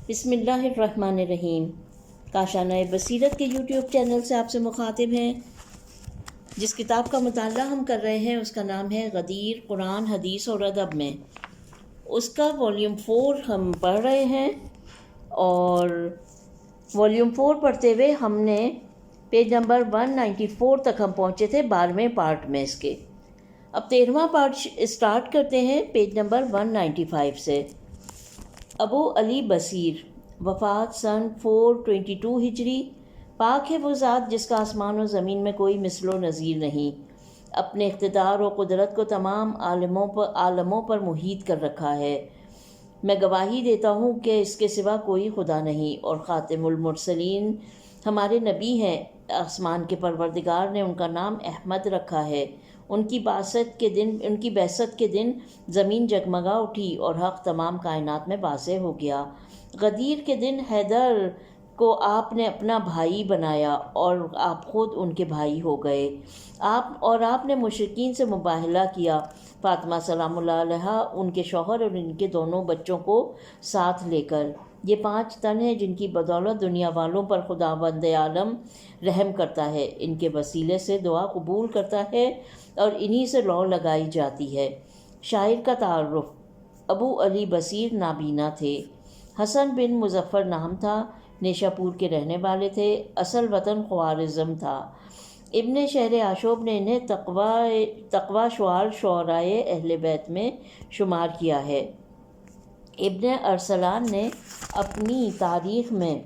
بسم اللہ الرحمن الرحیم۔ کاشانہ بصیرت کے یوٹیوب چینل سے آپ سے مخاطب ہیں۔ جس کتاب کا مطالعہ ہم کر رہے ہیں اس کا نام ہے غدیر، قرآن، حدیث اور ادب میں۔ اس کا والیوم 4 ہم پڑھ رہے ہیں، اور والیوم 4 پڑھتے ہوئے ہم نے پیج نمبر 194 تک ہم پہنچے تھے 12ویں پارٹ میں اس کے۔ اب 13واں پارٹ اسٹارٹ کرتے ہیں پیج نمبر 195 سے۔ ابو علی بصیر، وفات سن 422 ہجری۔ پاک ہے وہ ذات جس کا آسمان و زمین میں کوئی مثل و نظیر نہیں، اپنے اقتدار و قدرت کو تمام عالموں پر محیط کر رکھا ہے۔ میں گواہی دیتا ہوں کہ اس کے سوا کوئی خدا نہیں، اور خاتم المرسلین ہمارے نبی ہیں۔ آسمان کے پروردگار نے ان کا نام احمد رکھا ہے۔ ان کی بعثت کے دن زمین جگمگا اٹھی اور حق تمام کائنات میں واضح ہو گیا۔ غدیر کے دن حیدر کو آپ نے اپنا بھائی بنایا اور آپ خود ان کے بھائی ہو گئے۔ آپ نے مشرکین سے مباہلہ کیا۔ فاطمہ سلام اللہ علیہا ان کے شوہر اور ان کے دونوں بچوں کو ساتھ لے کر۔ یہ 5 تن ہیں جن کی بدولت دنیا والوں پر خداوند عالم رحم کرتا ہے، ان کے وسیلے سے دعا قبول کرتا ہے اور انہی سے لو لگائی جاتی ہے۔ شاعر کا تعارف۔ ابو علی بصیر نابینا تھے۔ حسن بن مظفر نام تھا، نیشا پور کے رہنے والے تھے۔ اصل وطن خوارزم تھا۔ ابن شہر آشوب نے انہیں تقوی شعرائے اہل بیت میں شمار کیا ہے۔ ابن ارسلان نے اپنی تاریخ میں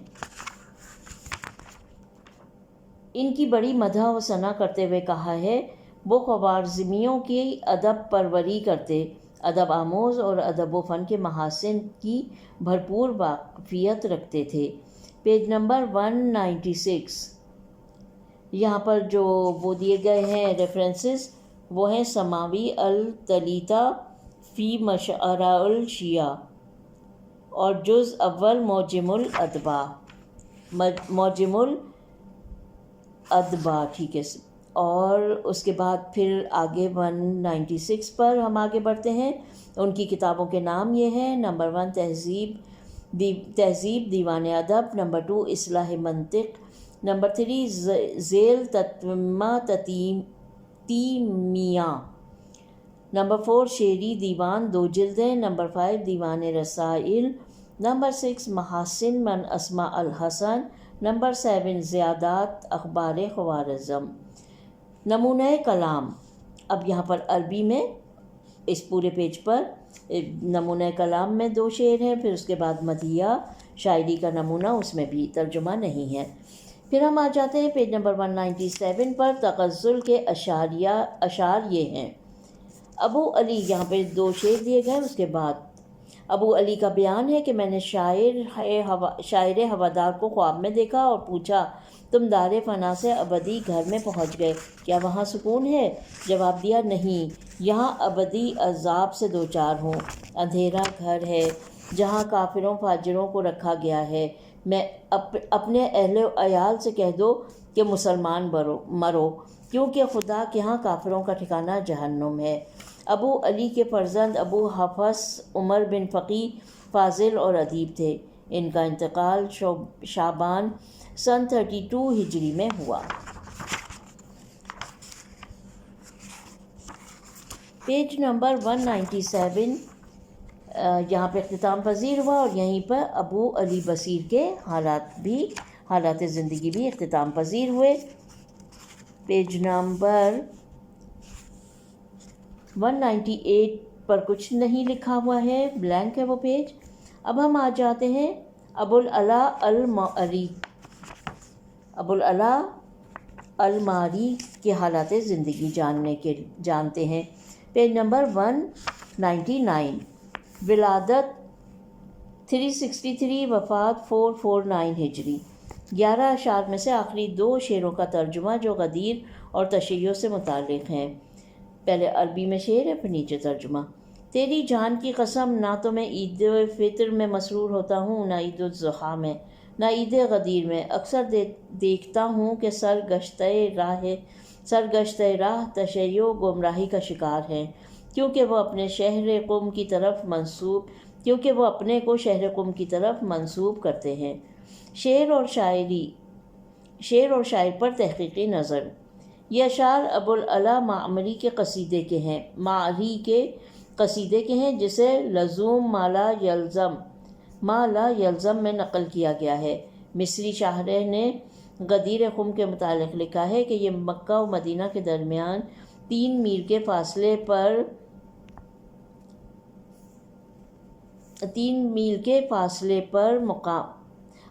ان کی بڑی مدح و ثنا کرتے ہوئے کہا ہے، وہ خوارزمیوں کی ادب پروری کرتے، ادب آموز اور ادب و فن کے محاسن کی بھرپور واقفیت رکھتے تھے۔ Page number 196۔ یہاں پر جو وہ دیے گئے ہیں ریفرنسز، وہ ہیں سماوی التلیتا فی مشارع الشیعہ اور جز اول معجم الادبا، ٹھیک ہے۔ اور اس کے بعد پھر آگے 196 پر ہم آگے بڑھتے ہیں۔ ان کی کتابوں کے نام یہ ہیں: نمبر 1 تہذیب دیوان ادب، نمبر 2 اصلاح منطق، نمبر 3 ذیل تتمہ تیمیہ، نمبر 4 شعری دیوان 2 جلدیں، نمبر 5 دیوان رسائل، نمبر 6 محاسن من اسماء الحسن، نمبر 7 زیادات اخبار خوارزم۔ نمونہ کلام۔ اب یہاں پر عربی میں اس پورے پیج پر نمونہ کلام میں 2 شعر ہیں، پھر اس کے بعد مدیح شاعری کا نمونہ، اس میں بھی ترجمہ نہیں ہے۔ پھر ہم آ جاتے ہیں پیج نمبر 197 پر۔ تغزل کے اشعار یہ ہیں۔ ابو علی، یہاں پہ 2 شعر دیے گئے، اس کے بعد ابو علی کا بیان ہے کہ میں نے شاعر ہوادار کو خواب میں دیکھا اور پوچھا، تم دار فنا سے ابدی گھر میں پہنچ گئے، کیا وہاں سکون ہے؟ جواب دیا، نہیں، یہاں ابدی عذاب سے دوچار ہوں۔ اندھیرا گھر ہے جہاں کافروں فاجروں کو رکھا گیا ہے۔ میں اپنے اہل و عیال سے کہہ دو کہ مسلمان مرو، کیونکہ خدا کے ہاں کافروں کا ٹھکانہ جہنم ہے۔ ابو علی کے فرزند ابو حفص عمر بن فقی فاضل اور ادیب تھے۔ ان کا انتقال شعبان سن 32 ہجری میں ہوا۔ پیج نمبر 197 یہاں پہ اختتام پذیر ہوا، اور یہیں پر ابو علی بصیر کے حالات زندگی بھی اختتام پذیر ہوئے۔ پیج نمبر 198 پر کچھ نہیں لکھا ہوا ہے، بلینک ہے وہ پیج۔ اب ہم آ جاتے ہیں ابو العلا المعری کے حالات زندگی جانتے ہیں۔ Page number 199۔ ولادت 363، وفات 449 ہجری۔ 11 اشعار میں سے آخری 2 شعروں کا ترجمہ جو غدیر اور تشیع سے متعلق ہیں۔ پہلے عربی میں شعر ہے، پھر نیچے ترجمہ۔ تیری جان کی قسم، نہ تو میں عید فطر میں مسرور ہوتا ہوں، نہ عید الاضحیٰ میں، نہ عید غدیر میں۔ اکثر دیکھتا ہوں کہ سرگشتہ راہ تشیع و گمراہی کا شکار ہیں، کیونکہ وہ اپنے شہر قم کی طرف منسوب کیونکہ وہ اپنے کو شہر قم کی طرف منسوب کرتے ہیں۔ شعر اور شاعر پر تحقیقی نظر۔ یہ اشعار ابوالعلا معمری کے قصیدے کے ہیں جسے لزوم ما لا یلزم میں نقل کیا گیا ہے۔ مصری شاعر نے غدیر خم کے متعلق لکھا ہے کہ یہ مکہ و مدینہ کے درمیان 3 میل کے فاصلے پر مقام۔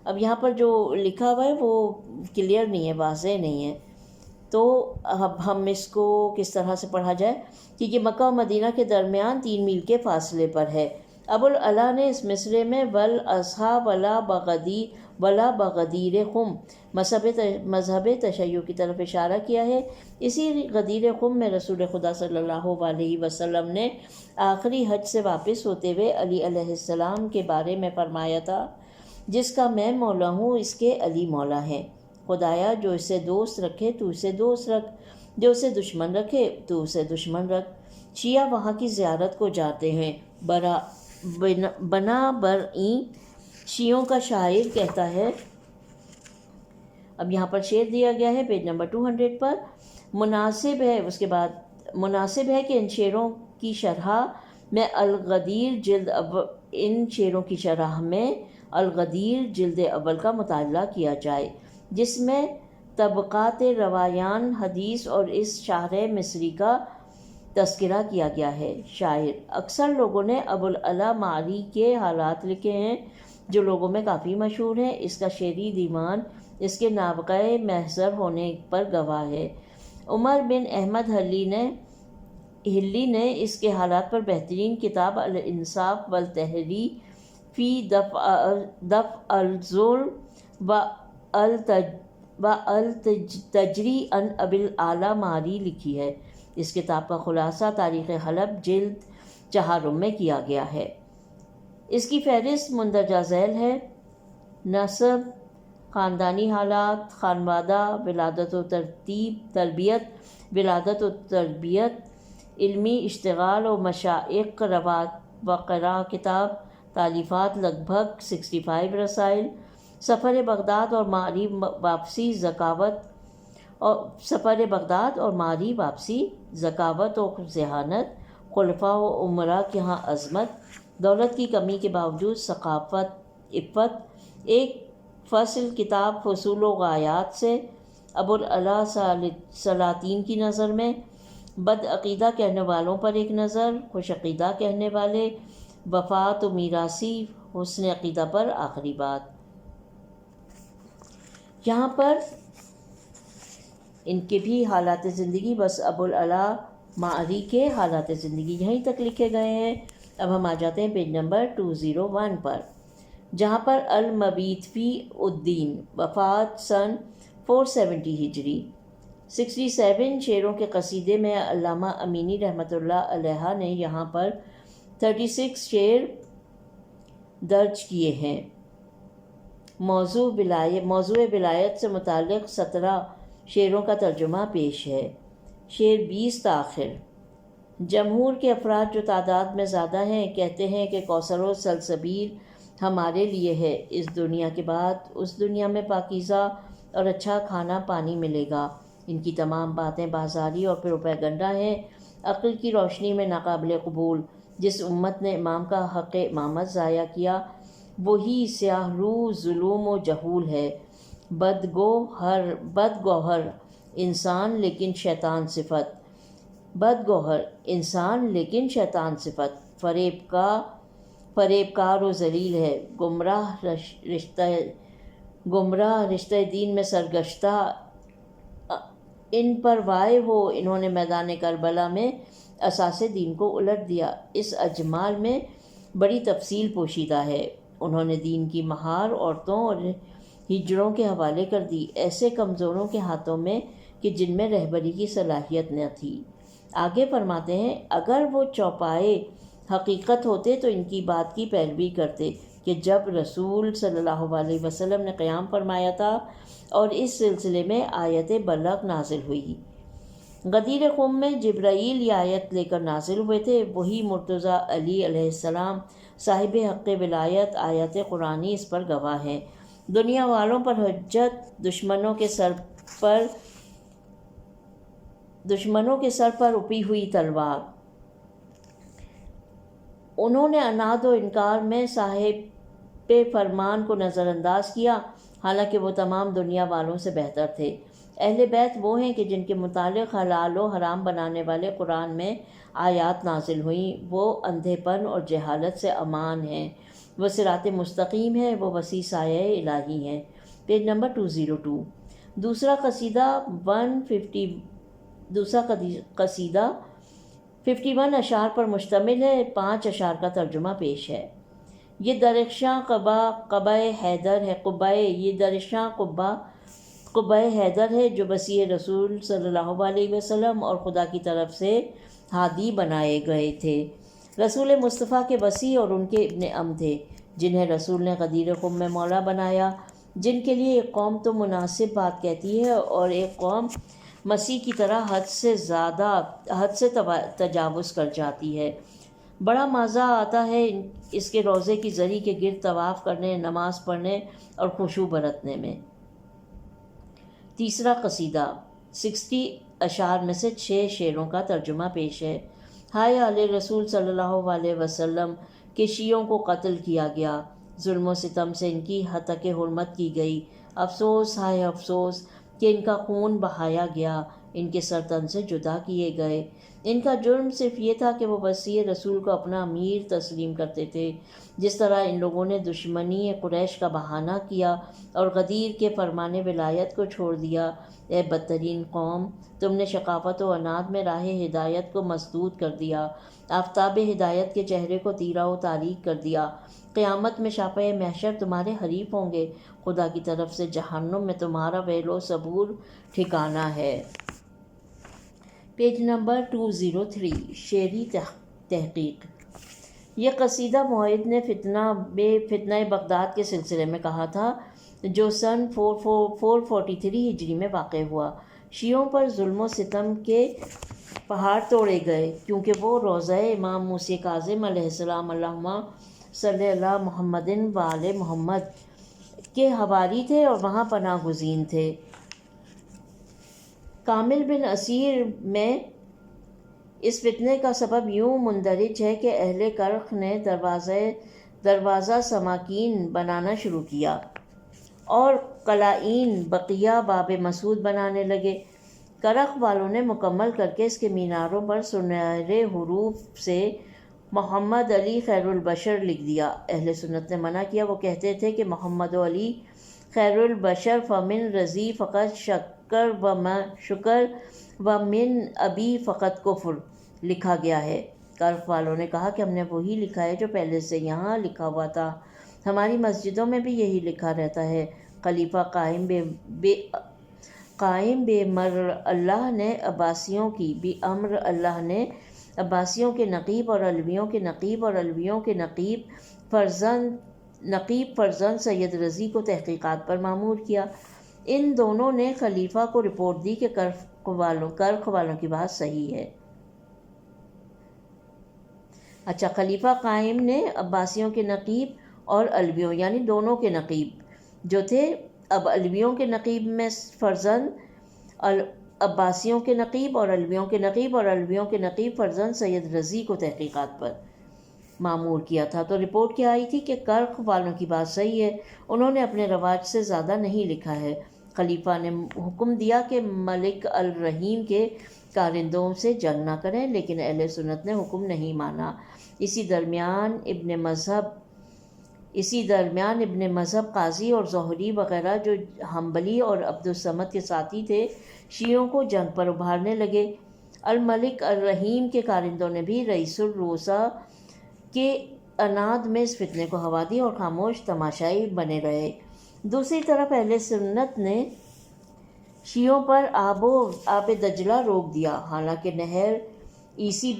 اب یہاں پر جو لکھا ہوا ہے وہ کلیئر نہیں ہے، واضح نہیں ہے، تو اب ہم اس کو کس طرح سے پڑھا جائے کہ یہ مکہ و مدینہ کے درمیان 3 میل کے فاصلے پر ہے۔ ابوالعلا نے اس مصرے میں والاصحاب ولا بغدیر خم مذہب تشیع کی طرف اشارہ کیا ہے۔ اسی غدیر خم میں رسول خدا صلی اللہ علیہ وسلم نے آخری حج سے واپس ہوتے ہوئے علی علیہ السلام کے بارے میں فرمایا تھا، جس کا میں مولا ہوں اس کے علی مولا ہے۔ خدایا جو اسے دوست رکھے تو اسے دوست رکھ، جو اسے دشمن رکھے تو اسے دشمن رکھ۔ شیعہ وہاں کی زیارت کو جاتے ہیں۔ بنا برئیں شیعوں کا شاعر کہتا ہے، اب یہاں پر شعر دیا گیا ہے پیج نمبر 200 پر۔ مناسب ہے کہ ان شعروں کی شرح میں الغدیر جلد اول کا مطالعہ کیا جائے، جس میں طبقات روایان حدیث اور اس شاعر مصری کا تذکرہ کیا گیا ہے۔ شاعر: اکثر لوگوں نے ابوالعلا معمری کے حالات لکھے ہیں جو لوگوں میں کافی مشہور ہیں۔ اس کا شعری دیوان اس کے نابغہ محضر ہونے پر گواہ ہے۔ عمر بن احمد حلی نے اس کے حالات پر بہترین کتاب الانصاف والتحری فی دفع الظلم والتجری عن ابوالعلا معمری لکھی ہے۔ اس کتاب کا خلاصہ تاریخ حلب جلد 4 میں کیا گیا ہے۔ اس کی فہرست مندرجہ ذیل ہے: نسب، خاندانی حالات، خانوادہ، ولادت و تربیت، علمی اشتغال و مشائق وقرا کتاب، تالیفات لگ بھگ 65 رسائل، سفر بغداد اور معمری واپسی، ذکاوت و ذہانت، خلفاء و امراء کی یہاں عظمت، دولت کی کمی کے باوجود ثقافت، عفت، ایک فصل کتاب فصول و غایات سے، ابوالعلا سلاطین کی نظر میں، بد عقیدہ کہنے والوں پر ایک نظر، خوش عقیدہ کہنے والے، وفات و میراثی، حسن عقیدہ پر آخری بات۔ یہاں پر ان کے بھی حالات زندگی، بس ابوالعلا معمری کے حالات زندگی یہیں تک لکھے گئے ہیں۔ اب ہم آ جاتے ہیں پیج نمبر 201 پر، جہاں پر المبیت فی الدین، وفات سن 470 ہجری، 67 شعروں کے قصیدے میں علامہ امینی رحمۃ اللہ علیہ نے یہاں پر 36 شعر درج کیے ہیں۔ موضوع ولایت سے متعلق 17 شعروں کا ترجمہ پیش ہے۔ شعر 20 تاخیر: جمہور کے افراد جو تعداد میں زیادہ ہیں کہتے ہیں کہ کوثر و سلسبیل ہمارے لیے ہے، اس دنیا کے بعد اس دنیا میں پاکیزہ اور اچھا کھانا پانی ملے گا۔ ان کی تمام باتیں بازاری اور پروپیگنڈا ہیں، عقل کی روشنی میں ناقابل قبول۔ جس امت نے امام کا حق امامت ضائع کیا وہی سیاہ رو ظلوم و جہول ہے، بدگوہر انسان لیکن شیطان صفت، فریب کار و ذلیل ہے، گمراہ رشتہ دین میں سرگشتہ۔ ان پر وائے ہو، انہوں نے میدان کربلا میں اساس دین کو الٹ دیا۔ اس اجمال میں بڑی تفصیل پوشیدہ ہے۔ انہوں نے دین کی مہار عورتوں اور ہجڑوں کے حوالے کر دی، ایسے کمزوروں کے ہاتھوں میں کہ جن میں رہبری کی صلاحیت نہ تھی۔ آگے فرماتے ہیں، اگر وہ چوپائے حقیقت ہوتے تو ان کی بات کی پیروی کرتے کہ جب رسول صلی اللہ علیہ وسلم نے قیام فرمایا تھا اور اس سلسلے میں آیت بلغ نازل ہوئی غدیر قم میں جبرائیل یہ آیت لے کر نازل ہوئے تھے، وہی مرتضیٰ علی علیہ السلام صاحب حق ولایت آیت قرآنی اس پر گواہ ہے۔ دنیا والوں پر حجت، دشمنوں کے سر پر اپی ہوئی تلوار۔ انہوں نے عناد و انکار میں صاحب فرمان کو نظر انداز کیا، حالانکہ وہ تمام دنیا والوں سے بہتر تھے۔ اہل بیت وہ ہیں کہ جن کے متعلق حلال و حرام بنانے والے قرآن میں آیات نازل ہوئیں، وہ اندھے پن اور جہالت سے امان ہیں، وہ صراط مستقیم ہے، وہ وسیع سایہ الہی ہیں۔ Page number 202۔ دوسرا قصیدہ 51 اشعار پر مشتمل ہے، 5 اشعار کا ترجمہ پیش ہے۔ یہ درخشاں قبہ حیدر ہے، یہ درخشاں قبہ حیدر ہے جو مسیح رسول صلی اللہ علیہ وسلم اور خدا کی طرف سے ہادی بنائے گئے تھے۔ رسول مصطفیٰ کے وصی اور ان کے ابن عم تھے، جنہیں رسول نے غدیر قم میں مولا بنایا، جن کے لیے ایک قوم تو مناسب بات کہتی ہے اور ایک قوم مسیح کی طرح حد سے تجاوز کر جاتی ہے۔ بڑا مزہ آتا ہے اس کے روضے کی زری کے گرد طواف کرنے، نماز پڑھنے اور خشوع برتنے میں۔ تیسرا قصیدہ 60 اشعار میں سے 6 شعروں کا ترجمہ پیش ہے۔ ہائے آل رسول صلی اللہ علیہ وسلم کہ شیعوں کو قتل کیا گیا، ظلم و ستم سے ان کی ہتک حرمت کی گئی، افسوس ہائے افسوس کہ ان کا خون بہایا گیا، ان کے سر تن سے جدا کیے گئے۔ ان کا جرم صرف یہ تھا کہ وہ مسیح رسول کو اپنا امیر تسلیم کرتے تھے۔ جس طرح ان لوگوں نے دشمنی قریش کا بہانہ کیا اور غدیر کے فرمان ولایت کو چھوڑ دیا، اے بدترین قوم، تم نے شقاوت و عناد میں راہ ہدایت کو مسدود کر دیا، آفتاب ہدایت کے چہرے کو تیرہ و تاریک کر دیا۔ قیامت میں شاپہ محشر تمہارے حریف ہوں گے، خدا کی طرف سے جہنم میں تمہارا ویل و ثبور ٹھکانہ ہے۔ پیج نمبر 203 شعری تحقیق۔ یہ قصیدہ معید نے فتنہ بغداد کے سلسلے میں کہا تھا جو سن 443 ہجری میں واقع ہوا۔ شیعوں پر ظلم و ستم کے پہاڑ توڑے گئے کیونکہ وہ روضہ امام موسی کاظم علیہ السلام اللہم صلی علی محمد و آل محمد کے حواری تھے اور وہاں پناہ گزین تھے۔ کامل بن اسیر میں اس فتنے کا سبب یوں مندرج ہے کہ اہل کرخ نے دروازہ سماکین بنانا شروع کیا اور قلائین بقیہ باب مسعود بنانے لگے۔ کرخ والوں نے مکمل کر کے اس کے میناروں پر سنہرے حروف سے محمد علی خیر البشر لکھ دیا۔ اہل سنت نے منع کیا، وہ کہتے تھے کہ محمد علی خیر البشر فمن رضی فقط شکر و من ابی فقط کفر لکھا گیا ہے۔ کرخ والوں نے کہا کہ ہم نے وہی لکھا ہے جو پہلے سے یہاں لکھا ہوا تھا، ہماری مسجدوں میں بھی یہی لکھا رہتا ہے۔ خلیفہ قائم بے امر اللہ نے عباسیوں کے نقیب اور علویوں کے نقیب اور علویوں کے نقیب فرزند سید رضی کو تحقیقات پر مامور کیا۔ ان دونوں نے خلیفہ کو رپورٹ دی کہ کرخ والوں کی بات صحیح ہے۔ اچھا، خلیفہ قائم نے عباسیوں کے نقیب اور علویوں یعنی دونوں کے نقیب جو تھے، اب علویوں کے نقیب میں فرزند عباسیوں کے نقیب اور علویوں کے نقیب اور علویوں کے نقیب فرزند سید رضی کو تحقیقات پر مامور کیا تھا۔ تو رپورٹ کیا آئی تھی کہ کرخ والوں کی بات صحیح ہے، انہوں نے اپنے رواج سے زیادہ نہیں لکھا ہے۔ خلیفہ نے حکم دیا کہ ملک الرحیم کے کارندوں سے جنگ نہ کریں، لیکن اہل سنت نے حکم نہیں مانا۔ اسی درمیان ابن مذہب قاضی اور زہری وغیرہ جو حنبلی اور عبدالصمد کے ساتھی تھے، شیعوں کو جنگ پر ابھارنے لگے۔ الملک الرحیم کے کارندوں نے بھی رئیس الروسا کے عناد میں اس فتنے کو ہوا دی اور خاموش تماشائی بنے رہے۔ دوسری طرف اہل سنت نے شیعوں پر آب دجلہ روک دیا، حالانکہ نہر عیسی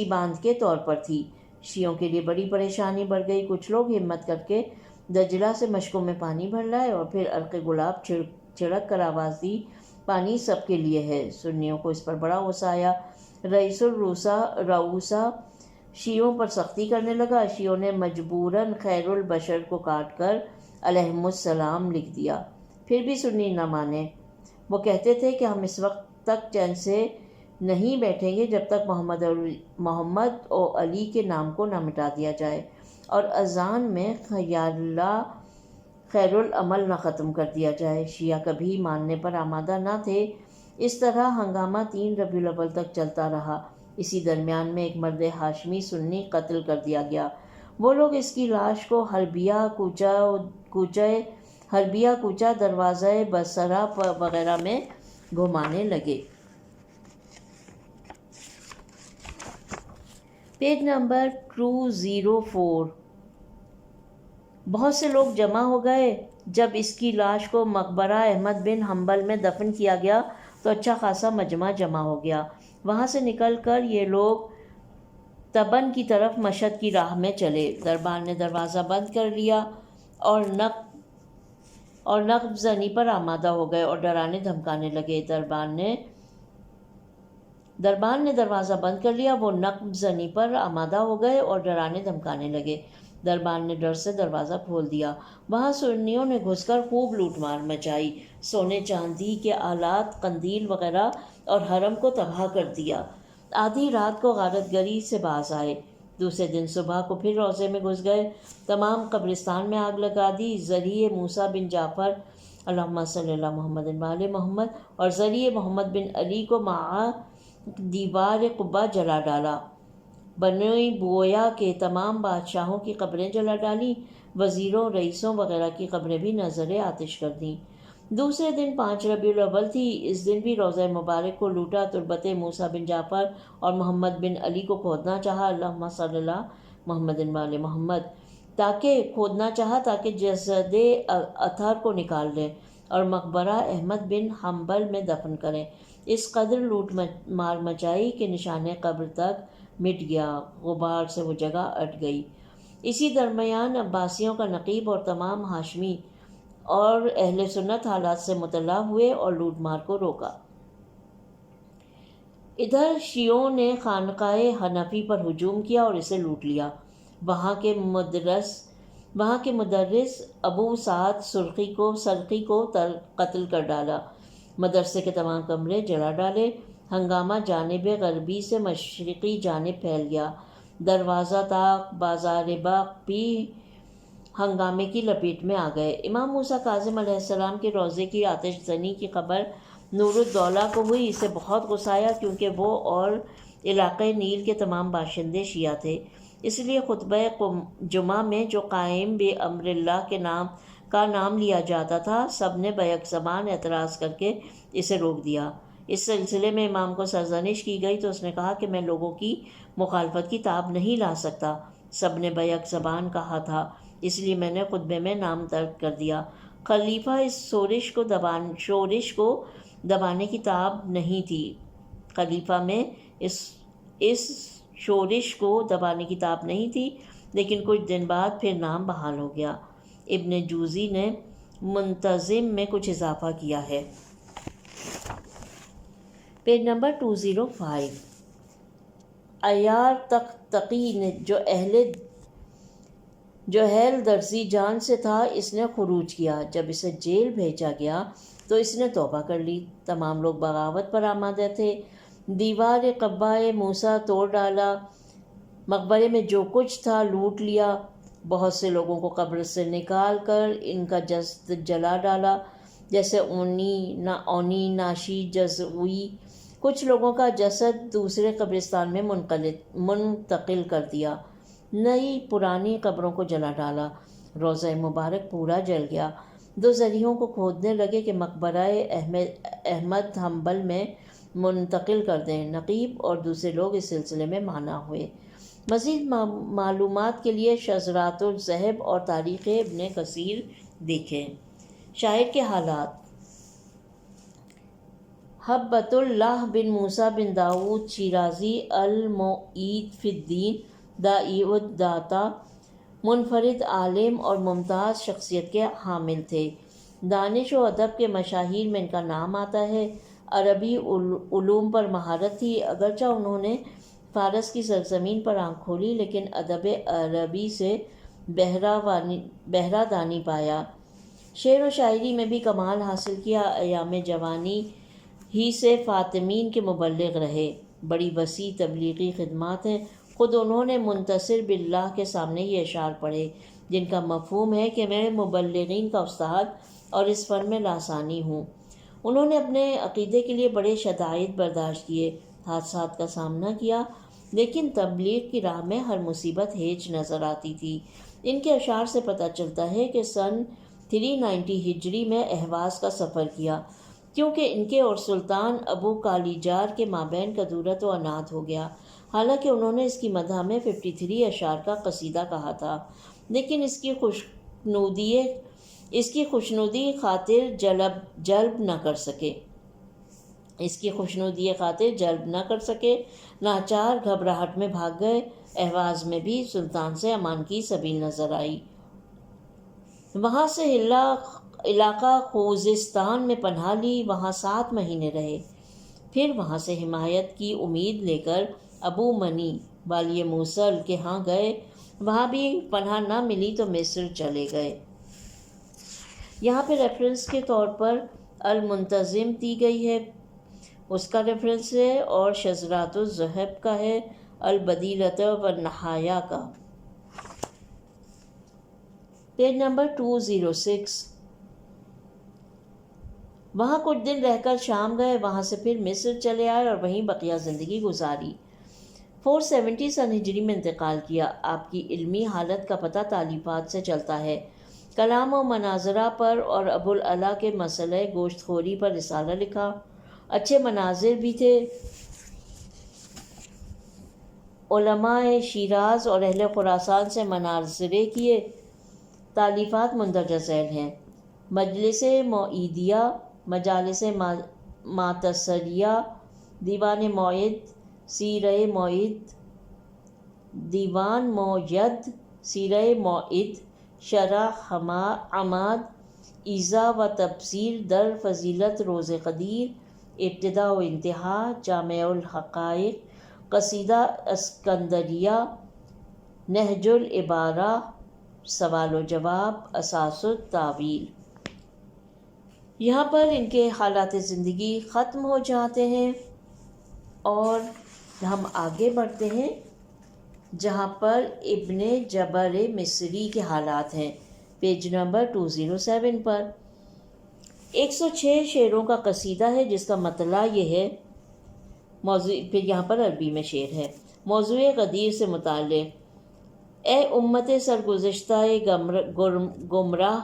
باندھ کے طور پر تھی۔ شیعوں کے لیے بڑی پریشانی بڑھ گئی۔ کچھ لوگ ہمت کر کے دجلہ سے مشکوں میں پانی بھر لائے اور پھر عرق گلاب جھڑک کر آواز دی، پانی سب کے لیے ہے۔ سنیوں کو اس پر بڑا غصہ آیا۔ رئیس الرؤسا شیعوں پر سختی کرنے لگا۔ شیعوں نے مجبوراً خیر البشر کو کاٹ کر علیہم السلام لکھ دیا۔ پھر بھی سنی نہ مانے۔ وہ کہتے تھے کہ ہم اس وقت تک چین سے نہیں بیٹھیں گے جب تک محمد اور علی کے نام کو نہ مٹا دیا جائے اور اذان میں خیر العمل نہ ختم کر دیا جائے۔ شیعہ کبھی ماننے پر آمادہ نہ تھے۔ اس طرح ہنگامہ 3 ربیع الاول تک چلتا رہا۔ اسی درمیان میں ایک مرد ہاشمی سنی قتل کر دیا گیا۔ وہ لوگ اس کی لاش کو حربیہ کوچہ، دروازہ بصرہ وغیرہ میں گھمانے لگے۔ Page number 204۔ بہت سے لوگ جمع ہو گئے۔ جب اس کی لاش کو مقبرہ احمد بن حنبل میں دفن کیا گیا تو اچھا خاصا مجمع جمع ہو گیا۔ وہاں سے نکل کر یہ لوگ تبن کی طرف مشہد کی راہ میں چلے۔ دربان نے دروازہ بند کر لیا اور نقب زنی پر آمادہ ہو گئے اور ڈرانے دھمکانے لگے۔ دربان نے دروازہ بند کر لیا، وہ نقب زنی پر آمادہ ہو گئے اور ڈرانے دھمکانے لگے۔ دربان نے ڈر سے دروازہ کھول دیا۔ وہاں سنیوں نے گھس کر خوب لوٹ مار مچائی، سونے چاندی کے آلات، قندیل وغیرہ اور حرم کو تباہ کر دیا۔ آدھی رات کو غارت گری سے باز آئے۔ دوسرے دن صبح کو پھر روضے میں گھس گئے، تمام قبرستان میں آگ لگا دی۔ ذریعہ موسیٰ بن جعفر اللہم صلی اللہ محمد وآل محمد اور ذریعہ محمد بن علی کو مع دیوار قبہ جلا ڈالا۔ بنو بویا کے تمام بادشاہوں کی قبریں جلا ڈالیں، وزیروں، رئیسوں وغیرہ کی قبریں بھی نذر آتش کر دیں۔ دوسرے دن 5 ربیع الاول تھی۔ اس دن بھی روضہ مبارک کو لوٹا۔ تربت موسیٰ بن جعفر اور محمد بن علی کو کھودنا چاہا، اللہم صلی اللہ محمد وآل محمد، کھودنا چاہا تاکہ جسد اطہر کو نکال لیں اور مقبرہ احمد بن حنبل میں دفن کریں۔ اس قدر لوٹ مار مچائی کہ نشان قبر تک مٹ گیا، غبار سے وہ جگہ اٹ گئی۔ اسی درمیان عباسیوں کا نقیب اور تمام ہاشمی اور اہل سنت حالات سے مطلع ہوئے اور لوٹ مار کو روکا۔ ادھر شیعوں نے خانقاہ حنفی پر ہجوم کیا اور اسے لوٹ لیا۔ وہاں کے مدرس ابو سعد سرخی کو قتل کر ڈالا۔ مدرسے کے تمام کمرے جلا ڈالے۔ ہنگامہ جانب غربی سے مشرقی جانب پھیل گیا۔ دروازہ طاق، بازار باغ بھی ہنگامے کی لپیٹ میں آ گئے۔ امام موسیٰ کاظم علیہ السلام کے روضے کی آتش زنی کی خبر نور الدولہ کو ہوئی۔ اسے بہت غصہ آیا کیونکہ وہ اور علاقۂ نیل کے تمام باشندے شیعہ تھے، اس لیے خطبہ جمعہ میں جو قائم بامر اللہ کا نام لیا جاتا تھا، سب نے بیک زبان اعتراض کر کے اسے روک دیا۔ اس سلسلے میں امام کو سرزنش کی گئی تو اس نے کہا کہ میں لوگوں کی مخالفت کی تاب نہیں لا سکتا۔ سب نے بیک زبان کہا تھا، اس لیے میں نے خطبے میں نام ترک کر دیا۔ خلیفہ اس شورش کو دبانے کی تاب نہیں تھی۔ خلیفہ میں اس شورش کو دبانے کی تاب نہیں تھی، لیکن کچھ دن بعد پھر نام بحال ہو گیا۔ ابن جوزی نے منتظم میں کچھ اضافہ کیا ہے۔ Page number 205۔ عیار تقی نے جو اہل درزی جان سے تھا، اس نے خروج کیا۔ جب اسے جیل بھیجا گیا تو اس نے توبہ کر لی۔ تمام لوگ بغاوت پر آمادہ تھے۔ دیوار قبہ موسیٰ توڑ ڈالا، مقبرے میں جو کچھ تھا لوٹ لیا، بہت سے لوگوں کو قبر سے نکال کر ان کا جسد جلا ڈالا، جیسے اونی، ناشی، جزوی۔ کچھ لوگوں کا جسد دوسرے قبرستان میں منتقل کر دیا۔ نئی پرانی قبروں کو جلا ڈالا۔ روضہ مبارک پورا جل گیا۔ دو ذریعوں کو کھودنے لگے کہ مقبرہ احمد حنبل میں منتقل کر دیں۔ نقیب اور دوسرے لوگ اس سلسلے میں مانع ہوئے۔ مزید معلومات کے لیے شذرات الذہب اور تاریخ ابن کثیر دیکھیں۔ شاعر کے حالات: ہبۃ اللہ بن موسیٰ بن داؤد شیرازی المعید فی الدین داعی الداتا، منفرد عالم اور ممتاز شخصیت کے حامل تھے۔ دانش و ادب کے مشاہیر میں ان کا نام آتا ہے۔ عربی علوم پر مہارت تھی، اگرچہ انہوں نے فارس کی سرزمین پر آنکھ کھولی لیکن ادب عربی سے بہرہ دانی پایا۔ شعر و شاعری میں بھی کمال حاصل کیا۔ ایام جوانی ہی سے فاطمین کے مبلغ رہے۔ بڑی وسیع تبلیغی خدمات ہیں۔ خود انہوں نے منتصر باللہ کے سامنے یہ اشعار پڑھے جن کا مفہوم ہے کہ میں مبلغین کا استاد اور اس فن میں لاسانی ہوں۔ انہوں نے اپنے عقیدے کے لیے بڑے شدائد برداشت کیے، حادثات کا سامنا کیا، لیکن تبلیغ کی راہ میں ہر مصیبت ہیج نظر آتی تھی۔ ان کے اشعار سے پتہ چلتا ہے کہ سن 390 ہجری میں اہواز کا سفر کیا، کیونکہ ان کے اور سلطان ابو کالیجار کے مابین کدورت و عناد ہو گیا۔ حالانکہ انہوں نے اس کی مدح میں 53 اشعار کا قصیدہ کہا تھا، لیکن اس کی خوشنودی خاطر جلب نہ کر سکے، ناچار گھبراہٹ میں بھاگ گئے۔ اہواز میں بھی سلطان سے امان کی سبیل نظر آئی۔ وہاں سے علاقہ خوزستان میں پناہ لی، وہاں 7 مہینے رہے، پھر وہاں سے حمایت کی امید لے کر ابو منی والی موصل کے ہاں گئے، وہاں بھی پناہ نہ ملی تو مصر چلے گئے۔ یہاں پہ ریفرنس کے طور پر المنتظم دی گئی ہے، اس کا ریفرنس ہے، اور شذرات الذہب کا ہے، البدیلۃ والنہایہ کا۔ Page number 206۔ وہاں کچھ دن رہ کر شام گئے، وہاں سے پھر مصر چلے آئے اور وہیں بقیہ زندگی گزاری۔ 470 سن ہجری میں انتقال کیا۔ آپ کی علمی حالت کا پتہ تالیفات سے چلتا ہے۔ کلام و مناظرہ پر اور ابوالعلا کے مسئلہ گوشت خوری پر رسالہ لکھا۔ اچھے مناظر بھی تھے۔ علماء شیراز اور اہل خراسان سے مناظرے کیے۔ تالیفات مندرجہ ذیل ہیں: مجلس موعیدیہ، مجالس ماتسریہ، دیوان موعد، سیرہ موعد، دیوان موید، سیرہ موعد، شرح عماد، ایذا و تبصیر در فضیلت روز قدیر، ابتدا و انتہا، جامع الحقائق، قصیدہ اسکندریہ، نہج العبارہ، سوال و جواب، اساس التاویل۔ یہاں پر ان کے حالات زندگی ختم ہو جاتے ہیں اور ہم آگے بڑھتے ہیں جہاں پر ابن جبر مصری کے حالات ہیں۔ پیج نمبر 207 پر 106 شعروں کا قصیدہ ہے جس کا مطلع یہ ہے، پھر یہاں پر عربی میں شعر ہے، موضوع غدیر سے متعلق: اے امت سرگزشتہ گمراہ،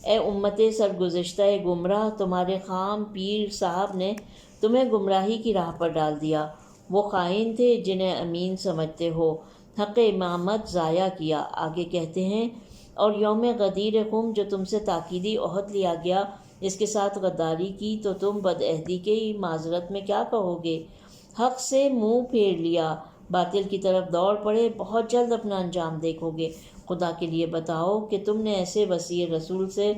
اے امت سرگزشتہ گمراہ، تمہارے خام پیر صاحب نے تمہیں گمراہی کی راہ پر ڈال دیا۔ وہ خائن تھے جنہیں امین سمجھتے ہو، حق امامت ضائع کیا۔ آگے کہتے ہیں، اور یوم غدیر خم جو تم سے تاکیدی عہد لیا گیا، اس کے ساتھ غداری کی تو تم بدعہدی کی معذرت میں کیا کہو گے؟ حق سے منہ پھیر لیا، باطل کی طرف دوڑ پڑے، بہت جلد اپنا انجام دیکھو گے۔ خدا کے لیے بتاؤ کہ تم نے ایسے وصی رسول سے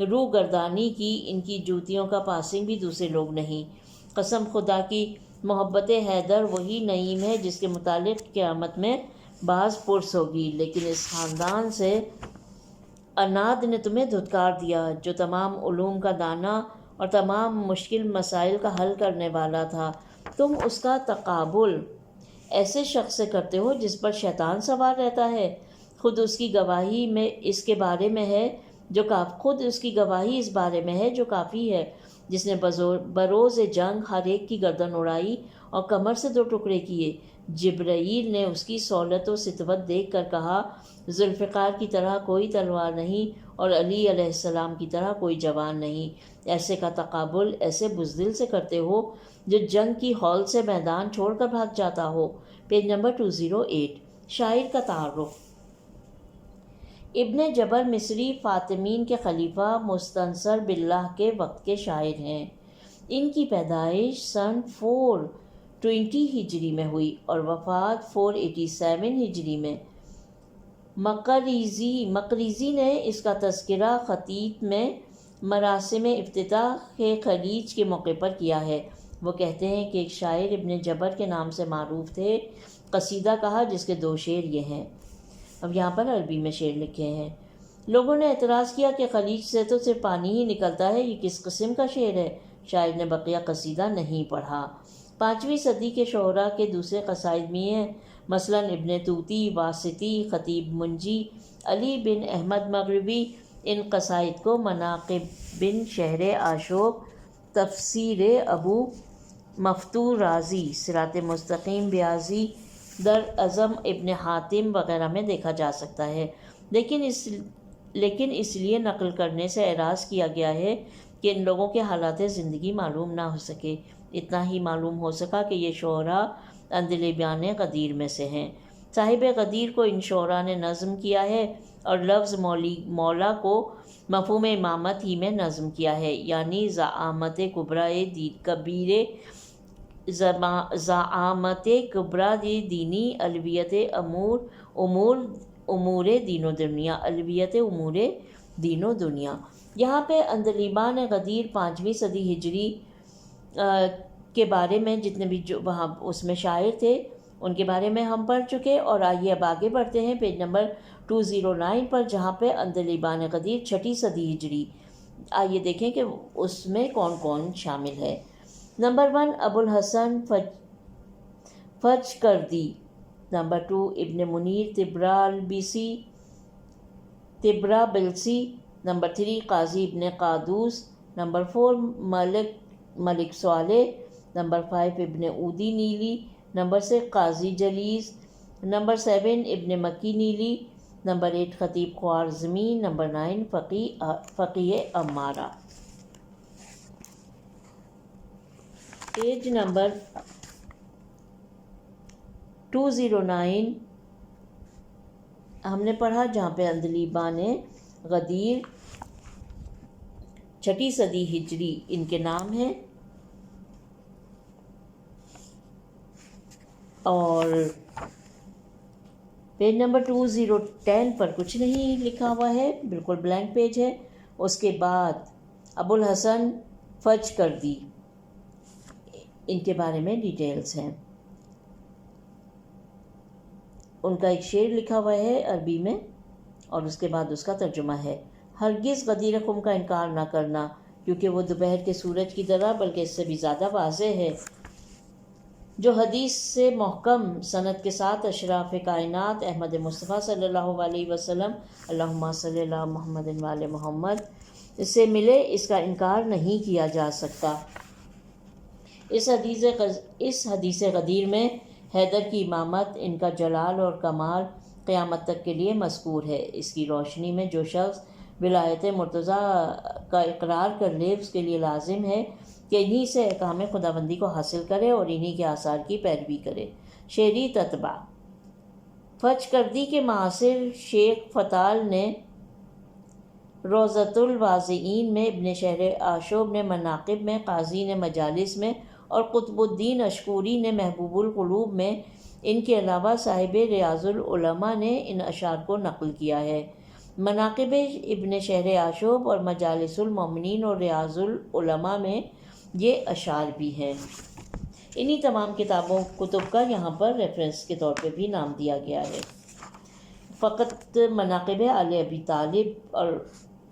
روح گردانی کی، ان کی جوتیوں کا پاسنگ بھی دوسرے لوگ نہیں۔ قسم خدا کی، محبت حیدر وہی نعیم ہے جس کے متعلق قیامت میں باز پرس ہوگی، لیکن اس خاندان سے عناد نے تمہیں دھتکار دیا جو تمام علوم کا دانا اور تمام مشکل مسائل کا حل کرنے والا تھا۔ تم اس کا تقابل ایسے شخص سے کرتے ہو جس پر شیطان سوار رہتا ہے۔ خود اس کی گواہی اس بارے میں ہے جو کافی ہے، جس نے بروز جنگ ہر ایک کی گردن اڑائی اور کمر سے 2 ٹکڑے کیے۔ جبرائیل نے اس کی سہولت و ستوت دیکھ کر کہا، ذوالفقار کی طرح کوئی تلوار نہیں اور علی علیہ السلام کی طرح کوئی جوان نہیں۔ ایسے کا تقابل ایسے بزدل سے کرتے ہو جو جنگ کی ہال سے میدان چھوڑ کر بھاگ جاتا ہو۔ Page number 208۔ شاعر کا تعارف: ابن جبر مصری فاطمین کے خلیفہ مستنصر باللہ کے وقت کے شاعر ہیں۔ ان کی پیدائش سن 420 ہجری میں ہوئی اور وفات 487 ہجری میں۔ مقریزی نے اس کا تذکرہ خطیط میں مراسم افتتاح کے خلیج کے موقع پر کیا ہے۔ وہ کہتے ہیں کہ ایک شاعر ابن جبر کے نام سے معروف تھے، قصیدہ کہا جس کے 2 شعر یہ ہیں۔ اب یہاں پر عربی میں شعر لکھے ہیں۔ لوگوں نے اعتراض کیا کہ خلیج سے تو صرف پانی ہی نکلتا ہے، یہ کس قسم کا شعر ہے؟ شاعر نے بقیہ قصیدہ نہیں پڑھا۔ 5ویں صدی کے شعراء کے دوسرے قصائد بھی ہیں، مثلاً ابن طوطی، واسطی، خطیب منجی، علی بن احمد مغربی۔ ان قصائد کو مناقب بن شہر آشوب، تفسیر ابو مفتوح رازی، صراط مستقیم بیاضی، در اعظم ابن حاتم وغیرہ میں دیکھا جا سکتا ہے، لیکن اس لیے نقل کرنے سے اعراض کیا گیا ہے کہ ان لوگوں کے حالات زندگی معلوم نہ ہو سکے۔ اتنا ہی معلوم ہو سکا کہ یہ شعراء عندلیبان غدیر میں سے ہیں۔ صاحب غدیر کو ان شعراء نے نظم کیا ہے اور لفظ مولا کو مفہوم امامت ہی میں نظم کیا ہے، یعنی زعامت کبریٰ دینی، الویت امور دین و دنیا، الویت امور دین و دنیا۔ یہاں پہ عندلیبان غدیر 5ویں صدی ہجری کے بارے میں جتنے بھی جو وہاں اس میں شاعر تھے ان کے بارے میں ہم پڑھ چکے، اور آئیے اب آگے بڑھتے ہیں پیج نمبر 209 پر، جہاں پہ عندلیبان غدیر 6 صدی ہجری۔ آئیے دیکھیں کہ اس میں کون کون شامل ہے۔ نمبر 1 ابو الحسن فجکردی، نمبر 2 ابن منیر طبرابلسی، نمبر 3 قاضی ابن قادوس، نمبر 4 ملک صالح، نمبر 5 ابن عودی نیلی، نمبر 6 قاضی جلیس، نمبر 7 ابن مکی نیلی، نمبر 8 خطیب خوارزمی، نمبر 9 فقیہ عمارہ۔ پیج نمبر 209 ہم نے پڑھا، جہاں پہ عندلیبان غدیر 6 صدی ہجری ان کے نام ہیں، اور پیج نمبر 2010 پر کچھ نہیں لکھا ہوا ہے، بالکل بلینک پیج ہے۔ اس کے بعد ابو الحسن فجکردی، ان کے بارے میں ڈیٹیلز ہیں۔ ان کا ایک شعر لکھا ہوا ہے عربی میں، اور اس کے بعد اس کا ترجمہ ہے: ہرگز غدیر خم کا انکار نہ کرنا، کیونکہ وہ دوپہر کے سورج کی طرح بلکہ اس سے بھی زیادہ واضح ہے، جو حدیث سے محکم سند کے ساتھ اشراف کائنات احمد مصطفیٰ صلی اللہ علیہ وسلم، اللہم صلی اللہ محمد وعلی محمد، اس سے ملے، اس کا انکار نہیں کیا جا سکتا۔ اس حدیث غدیر میں حیدر کی امامت، ان کا جلال اور کمال قیامت تک کے لیے مذکور ہے۔ اس کی روشنی میں جو شخص ولایت مرتضیٰ کا اقرار کر لے، اس کے لیے لازم ہے کہ انہی سے احکام خداوندی کو حاصل کرے اور انہی کے آثار کی پیروی کرے۔ شعری تتبع: فجکردی کے معاصر شیخ فتال نے روضۃ الواضعین میں، ابن شہر آشوب نے مناقب میں، قاضی نے مجالس میں، اور قطب الدین اشکوری نے محبوب القلوب میں، ان کے علاوہ صاحب ریاض العلماء نے ان اشعار کو نقل کیا ہے۔ مناقب ابن شہر آشوب اور مجالس المومنین اور ریاض العلماء میں یہ اشعار بھی ہیں۔ انہی تمام کتب کا یہاں پر ریفرنس کے طور پہ بھی نام دیا گیا ہے۔ فقط مناقب آل ابی طالب اور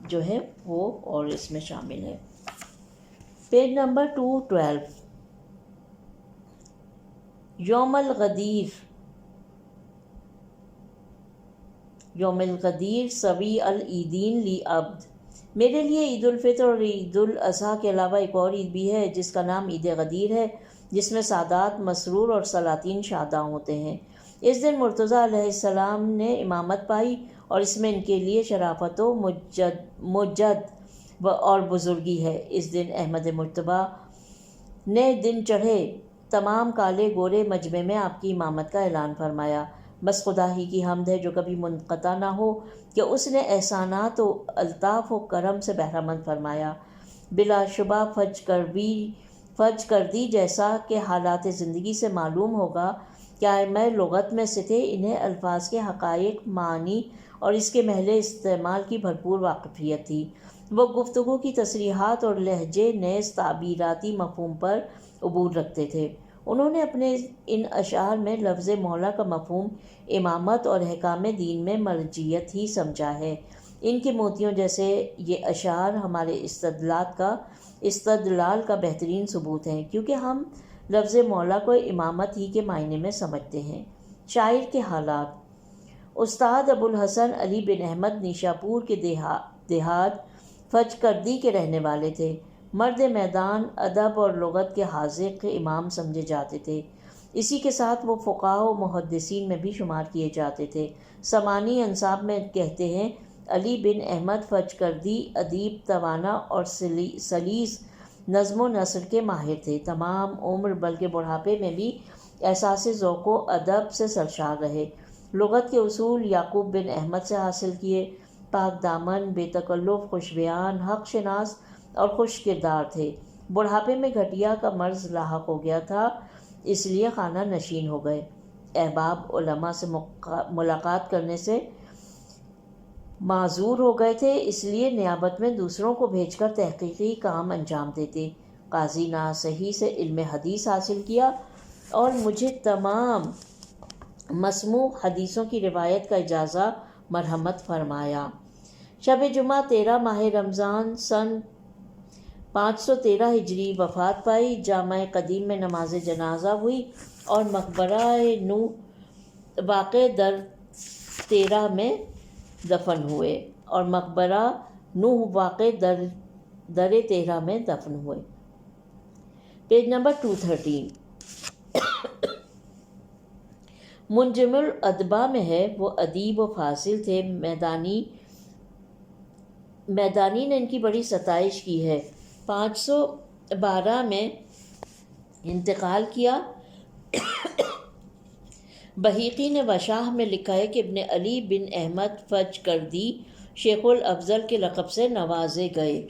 جو ہے وہ اور اس میں شامل ہے۔ پیج نمبر 212 یوم الغدیر سوی العیدین لی عبد، میرے لیے عید الفطر اور عید الاضحیٰ کے علاوہ ایک اور عید بھی ہے جس کا نام عید غدیر ہے، جس میں سادات مسرور اور سلاطین شاداں ہوتے ہیں۔ اس دن مرتضیٰ علیہ السلام نے امامت پائی اور اس میں ان کے لیے شرافت و مجد اور بزرگی ہے۔ اس دن احمد مجتبیٰ نے دن چڑھے تمام کالے گورے مجمع میں آپ کی امامت کا اعلان فرمایا۔ بس خدا ہی کی حمد ہے جو کبھی منقطع نہ ہو کہ اس نے احسانات و الطاف و کرم سے بہرہ مند فرمایا۔ بلا شبہ فج کردی جیسا کہ حالات زندگی سے معلوم ہوگا قائمہ لغت میں سے تھے، انہیں الفاظ کے حقائق، معانی اور اس کے محل استعمال کی بھرپور واقفیت تھی۔ وہ گفتگو کی تصریحات اور لہجے نیز تعبیراتی مفہوم پر عبور رکھتے تھے۔ انہوں نے اپنے ان اشعار میں لفظ مولا کا مفہوم امامت اور احکام دین میں مرجعیت ہی سمجھا ہے۔ ان کے موتیوں جیسے یہ اشعار ہمارے استدلال کا بہترین ثبوت ہیں، کیونکہ ہم لفظ مولا کو امامت ہی کے معنی میں سمجھتے ہیں۔ شاعر کے حالات: استاد ابوالحسن علی بن احمد نیشاپور کے دیہات فجکردی کے رہنے والے تھے۔ مرد میدان، ادب اور لغت کے حاذق امام سمجھے جاتے تھے۔ اسی کے ساتھ وہ فقہاء و محدثین میں بھی شمار کیے جاتے تھے۔ سمانی انساب میں کہتے ہیں، علی بن احمد فجکردی ادیب، توانا اور سلیس نظم و نثر کے ماہر تھے۔ تمام عمر بلکہ بڑھاپے میں بھی احساس ذوق و ادب سے سرشار رہے۔ لغت کے اصول یعقوب بن احمد سے حاصل کیے۔ پاک دامن، بے تکلف، خوش بیان، حق شناس اور خوش کردار تھے۔ بڑھاپے میں گھٹیا کا مرض لاحق ہو گیا تھا، اس لیے خانہ نشین ہو گئے۔ احباب علماء سے ملاقات کرنے سے معذور ہو گئے تھے، اس لیے نیابت میں دوسروں کو بھیج کر تحقیقی کام انجام دیتے۔ قاضی ناصحی سے علم حدیث حاصل کیا اور مجھے تمام مسموع حدیثوں کی روایت کا اجازہ مرحمت فرمایا۔ شب جمعہ 13 ماہ رمضان سن 513 ہجری وفات پائی۔ جامع قدیم میں نماز جنازہ ہوئی اور مقبرہ نوح واقع در 13 میں دفن ہوئے پیج نمبر 213 منجم الادباء میں ہے۔ وہ ادیب و فاضل تھے۔ میدانی نے ان کی بڑی ستائش کی ہے۔ 512 میں انتقال کیا۔ بہیقی نے وشاح میں لکھا ہے کہ ابن علی بن احمد فجکردی شیخ الافضل کے لقب سے نوازے گئے۔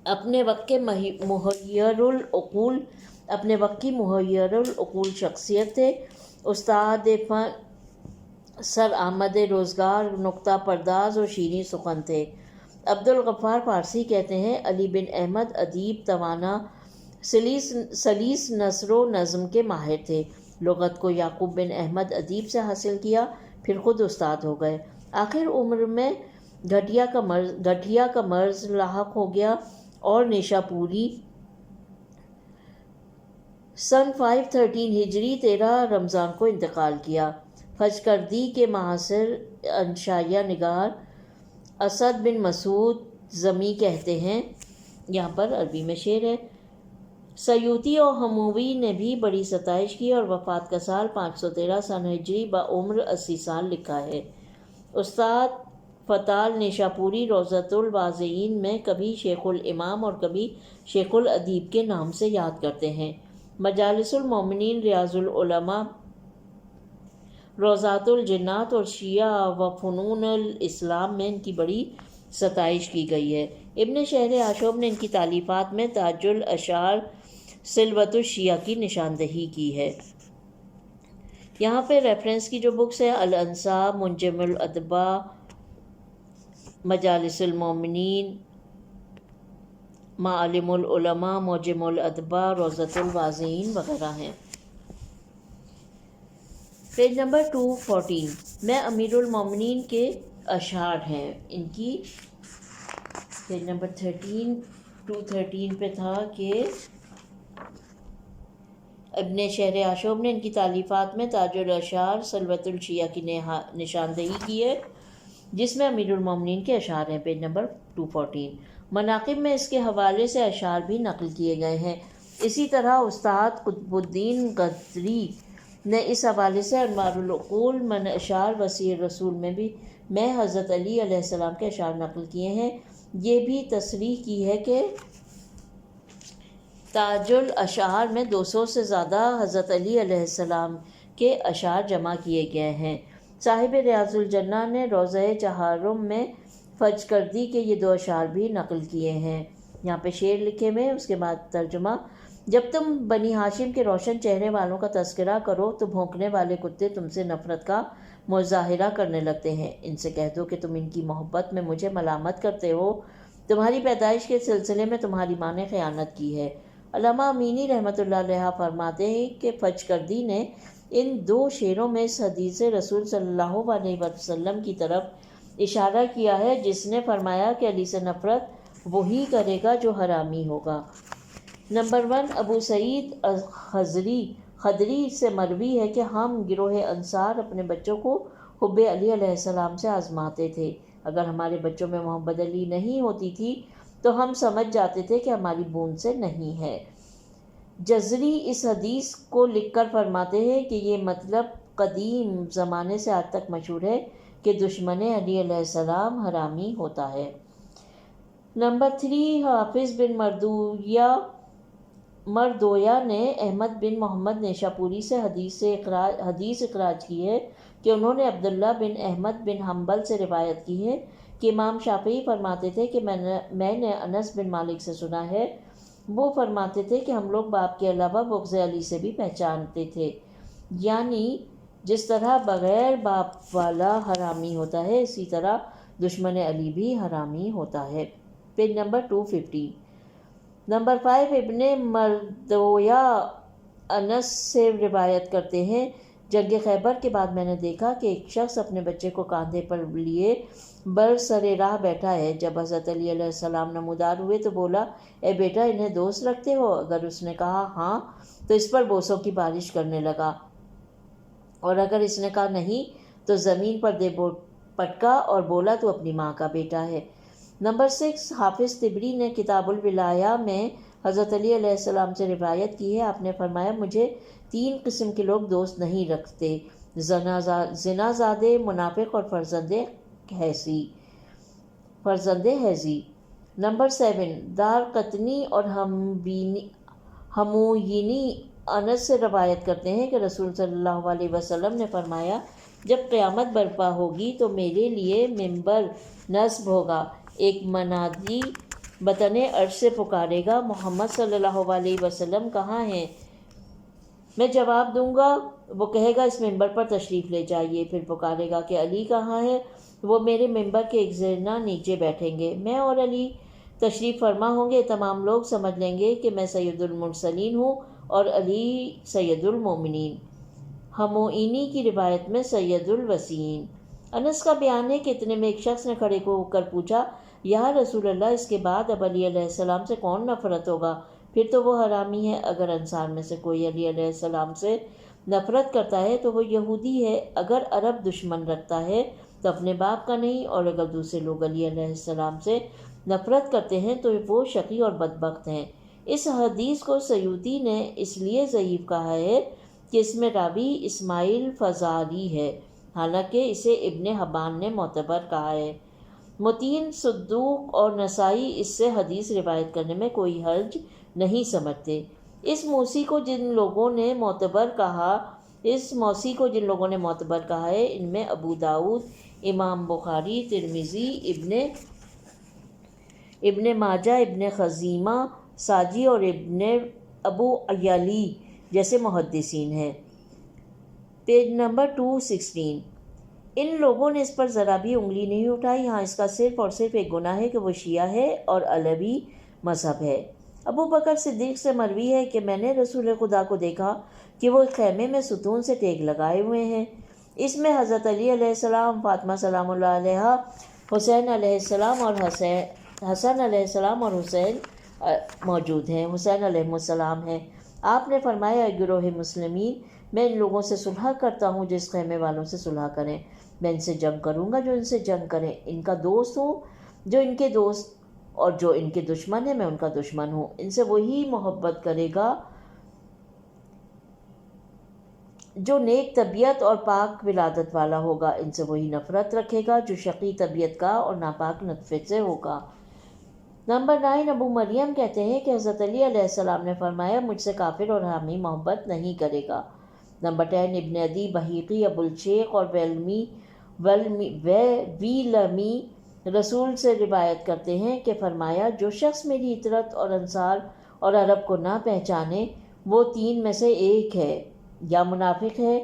اپنے وقت کی محیر العقول شخصیت تھے۔ استاد فن، سرآمد روزگار، نکتہ پرداز اور شیریں سخن تھے۔ عبدالغفار فارسی کہتے ہیں، علی بن احمد ادیب، توانا، سلیس نثر و نظم کے ماہر تھے۔ لغت کو یعقوب بن احمد ادیب سے حاصل کیا، پھر خود استاد ہو گئے۔ آخر عمر میں گٹھیا کا مرض لاحق ہو گیا اور نیشاپوری سن 513 ہجری 13 رمضان کو انتقال کیا۔ فجکردی کے معاصر انشائیہ نگار اسد بن مسعود زمی کہتے ہیں، یہاں پر عربی میں شعر ہے، سیوطی اور ہموی نے بھی بڑی ستائش کی اور وفات کا سال 513 سن ہجری بعمر 80 سال لکھا ہے۔ استاد فتال نیشاپوری روضۃ الواضعین میں کبھی شیخ الامام اور کبھی شیخ الادیب کے نام سے یاد کرتے ہیں۔ مجالس المومنین، ریاض العلماء، روضات الجنات اور شیعہ و فنون الاسلام میں ان کی بڑی ستائش کی گئی ہے۔ ابن شہر آشوب نے ان کی تالیفات میں تاج الاشعار سلوۃ الشیعہ کی نشاندہی کی ہے۔ یہاں پہ ریفرنس کی جو بکس ہے، الانساب، منجم الادباء، مجالس المومنین، معالم العلماء، معجم الادباء، روضۃ الواضعین وغیرہ ہیں۔ پیج نمبر 214 میں امیر المومنین کے اشعار ہیں ان کی۔ پیج نمبر 213 پہ تھا کہ ابن شہر آشوب نے ان کی تالیفات میں تاج الاشعار سلوۃ الشیعہ کی نشاندہی کی ہے، جس میں امیر المومنین کے اشعار ہیں۔ پیج نمبر 214 مناقب میں اس کے حوالے سے اشعار بھی نقل کیے گئے ہیں۔ اسی طرح استاد قطب الدین غدری نے اس حوالے سے انوار العقول من اشعار وسیع الرسول میں حضرت علی علیہ السلام کے اشعار نقل کیے ہیں۔ یہ بھی تصریح کی ہے کہ تاج الاشعار میں 200 سے زیادہ حضرت علی علیہ السلام کے اشعار جمع کیے گئے ہیں۔ صاحب ریاض الجنہ نے روضہ چہارم میں فجکردی کے یہ 2 اشعار بھی نقل کیے ہیں۔ یہاں پہ شعر لکھے ہوئے، اس کے بعد ترجمہ۔ جب تم بنی ہاشم کے روشن چہرے والوں کا تذکرہ کرو تو بھونکنے والے کتے تم سے نفرت کا مظاہرہ کرنے لگتے ہیں۔ ان سے کہہ دو کہ تم ان کی محبت میں مجھے ملامت کرتے ہو، تمہاری پیدائش کے سلسلے میں تمہاری ماں نے خیانت کی ہے۔ علامہ امینی رحمۃ اللہ علیہ فرماتے ہیں کہ فچکردی نے ان دو شعروں میں اس حدیث رسول صلی اللہ علیہ وسلم کی طرف اشارہ کیا ہے جس نے فرمایا کہ علی سے نفرت وہی کرے گا جو حرامی ہوگا۔ نمبر 1، ابو سعید خدری سے مروی ہے کہ ہم گروہ انصار اپنے بچوں کو حب علی علیہ السلام سے آزماتے تھے۔ اگر ہمارے بچوں میں محبت علی نہیں ہوتی تھی تو ہم سمجھ جاتے تھے کہ ہماری بوند سے نہیں ہے۔ جزری اس حدیث کو لکھ کر فرماتے ہیں کہ یہ مطلب قدیم زمانے سے آج تک مشہور ہے کہ دشمن علی علیہ السلام حرامی ہوتا ہے۔ نمبر 3، حافظ بن مردویا نے احمد بن محمد نیشاپوری سے حدیث اخراج کی ہے کہ انہوں نے عبداللہ بن احمد بن حنبل سے روایت کی ہے کہ امام شافعی فرماتے تھے کہ میں نے انس بن مالک سے سنا ہے، وہ فرماتے تھے کہ ہم لوگ باپ کے علاوہ بغض علی سے بھی پہچانتے تھے، یعنی جس طرح بغیر باپ والا حرامی ہوتا ہے اسی طرح دشمن علی بھی حرامی ہوتا ہے۔ Page number 250۔ نمبر 5، ابن مردویا انس سے روایت کرتے ہیں، جنگ خیبر کے بعد میں نے دیکھا کہ ایک شخص اپنے بچے کو کاندھے پر لیے برسر راہ بیٹھا ہے۔ جب حضرت علی علیہ السلام نمودار ہوئے تو بولا، اے بیٹا انہیں دوست رکھتے ہو؟ اگر اس نے کہا ہاں تو اس پر بوسوں کی بارش کرنے لگا، اور اگر اس نے کہا نہیں تو زمین پر دے پٹکا اور بولا تو اپنی ماں کا بیٹا ہے۔ نمبر 6، حافظ طبری نے کتاب الولایہ میں حضرت علی علیہ السلام سے روایت کی ہے، آپ نے فرمایا مجھے 3 قسم کے لوگ دوست نہیں رکھتے، زنا زادے، منافق اور فرزند حیزی۔ نمبر 7، دار قطنی اور ہموینی انس سے روایت کرتے ہیں کہ رسول صلی اللہ علیہ وسلم نے فرمایا، جب قیامت برپا ہوگی تو میرے لیے ممبر نصب ہوگا، ایک منادی بطن عرش سے پکارے گا، محمد صلی اللہ علیہ وسلم کہاں ہیں؟ میں جواب دوں گا، وہ کہے گا اس ممبر پر تشریف لے جائیے، پھر پکارے گا کہ علی کہاں ہے؟ وہ میرے ممبر کے ایک زیرنا نیچے بیٹھیں گے، میں اور علی تشریف فرما ہوں گے، تمام لوگ سمجھ لیں گے کہ میں سید المرسلین ہوں اور علی سید المومنین۔ ہموئینی کی روایت میں سید الوسیین۔ انس کا بیان ہے کہ اتنے میں ایک شخص نے کھڑے ہو کر پوچھا، یا رسول اللہ، اس کے بعد اب علی علیہ السلام سے کون نفرت ہوگا؟ پھر تو وہ حرامی ہے۔ اگر انصار میں سے کوئی علی علیہ السلام سے نفرت کرتا ہے تو وہ یہودی ہے، اگر عرب دشمن رکھتا ہے تو اپنے باپ کا نہیں، اور اگر دوسرے لوگ علی علیہ السلام سے نفرت کرتے ہیں تو وہ شقی اور بدبخت ہیں۔ اس حدیث کو سیوطی نے اس لیے ضعیف کہا ہے کہ اس میں راوی اسماعیل فزاری ہے، حالانکہ اسے ابن حبان نے معتبر کہا ہے۔ متین، صدوق اور نسائی اس سے حدیث روایت کرنے میں کوئی حرج نہیں سمجھتے۔ اس موصی کو جن لوگوں نے معتبر کہا ہے ان میں ابو داؤد، امام بخاری، ترمذی، ابن ماجہ، ابن خزیمہ، ساجی اور ابو عیالی جیسے محدثین ہیں۔ Page number 216۔ ان لوگوں نے اس پر ذرا بھی انگلی نہیں اٹھائی، ہاں اس کا صرف اور صرف ایک گناہ ہے کہ وہ شیعہ ہے اور علوی مذہب ہے۔ ابو بکر صدیق سے مروی ہے کہ میں نے رسول خدا کو دیکھا کہ وہ خیمے میں ستون سے ٹیک لگائے ہوئے ہیں، اس میں حضرت علی علیہ السلام، فاطمہ سلام اللہ علیہا، حسین علیہ السلام اور حسن علیہ السلام اور حسین موجود ہیں، حسین علیہ السلام ہیں۔ آپ نے فرمایا، اے گروہ مسلمین، میں ان لوگوں سے صلح کرتا ہوں جس خیمے والوں سے صلح کریں، میں ان سے جنگ کروں گا جو ان سے جنگ کریں، ان کا دوست ہوں جو ان کے دوست، اور جو ان کے دشمن ہے میں ان کا دشمن ہوں۔ ان سے وہی محبت کرے گا جو نیک طبیعت اور پاک ولادت والا ہوگا، ان سے وہی نفرت رکھے گا جو شقی طبیعت کا اور ناپاک نطفے سے ہوگا۔ نمبر 9، ابو مریم کہتے ہیں کہ حضرت علی علیہ السلام نے فرمایا، مجھ سے کافر اور حامی محبت نہیں کرے گا۔ نمبر 10، ابن عدی، بحیقی، ابو الشیخ اور ویلمی رسول سے روایت کرتے ہیں کہ فرمایا، جو شخص میری اطرت اور انصار اور عرب کو نہ پہچانے، وہ تین میں سے ایک ہے، یا منافق ہے،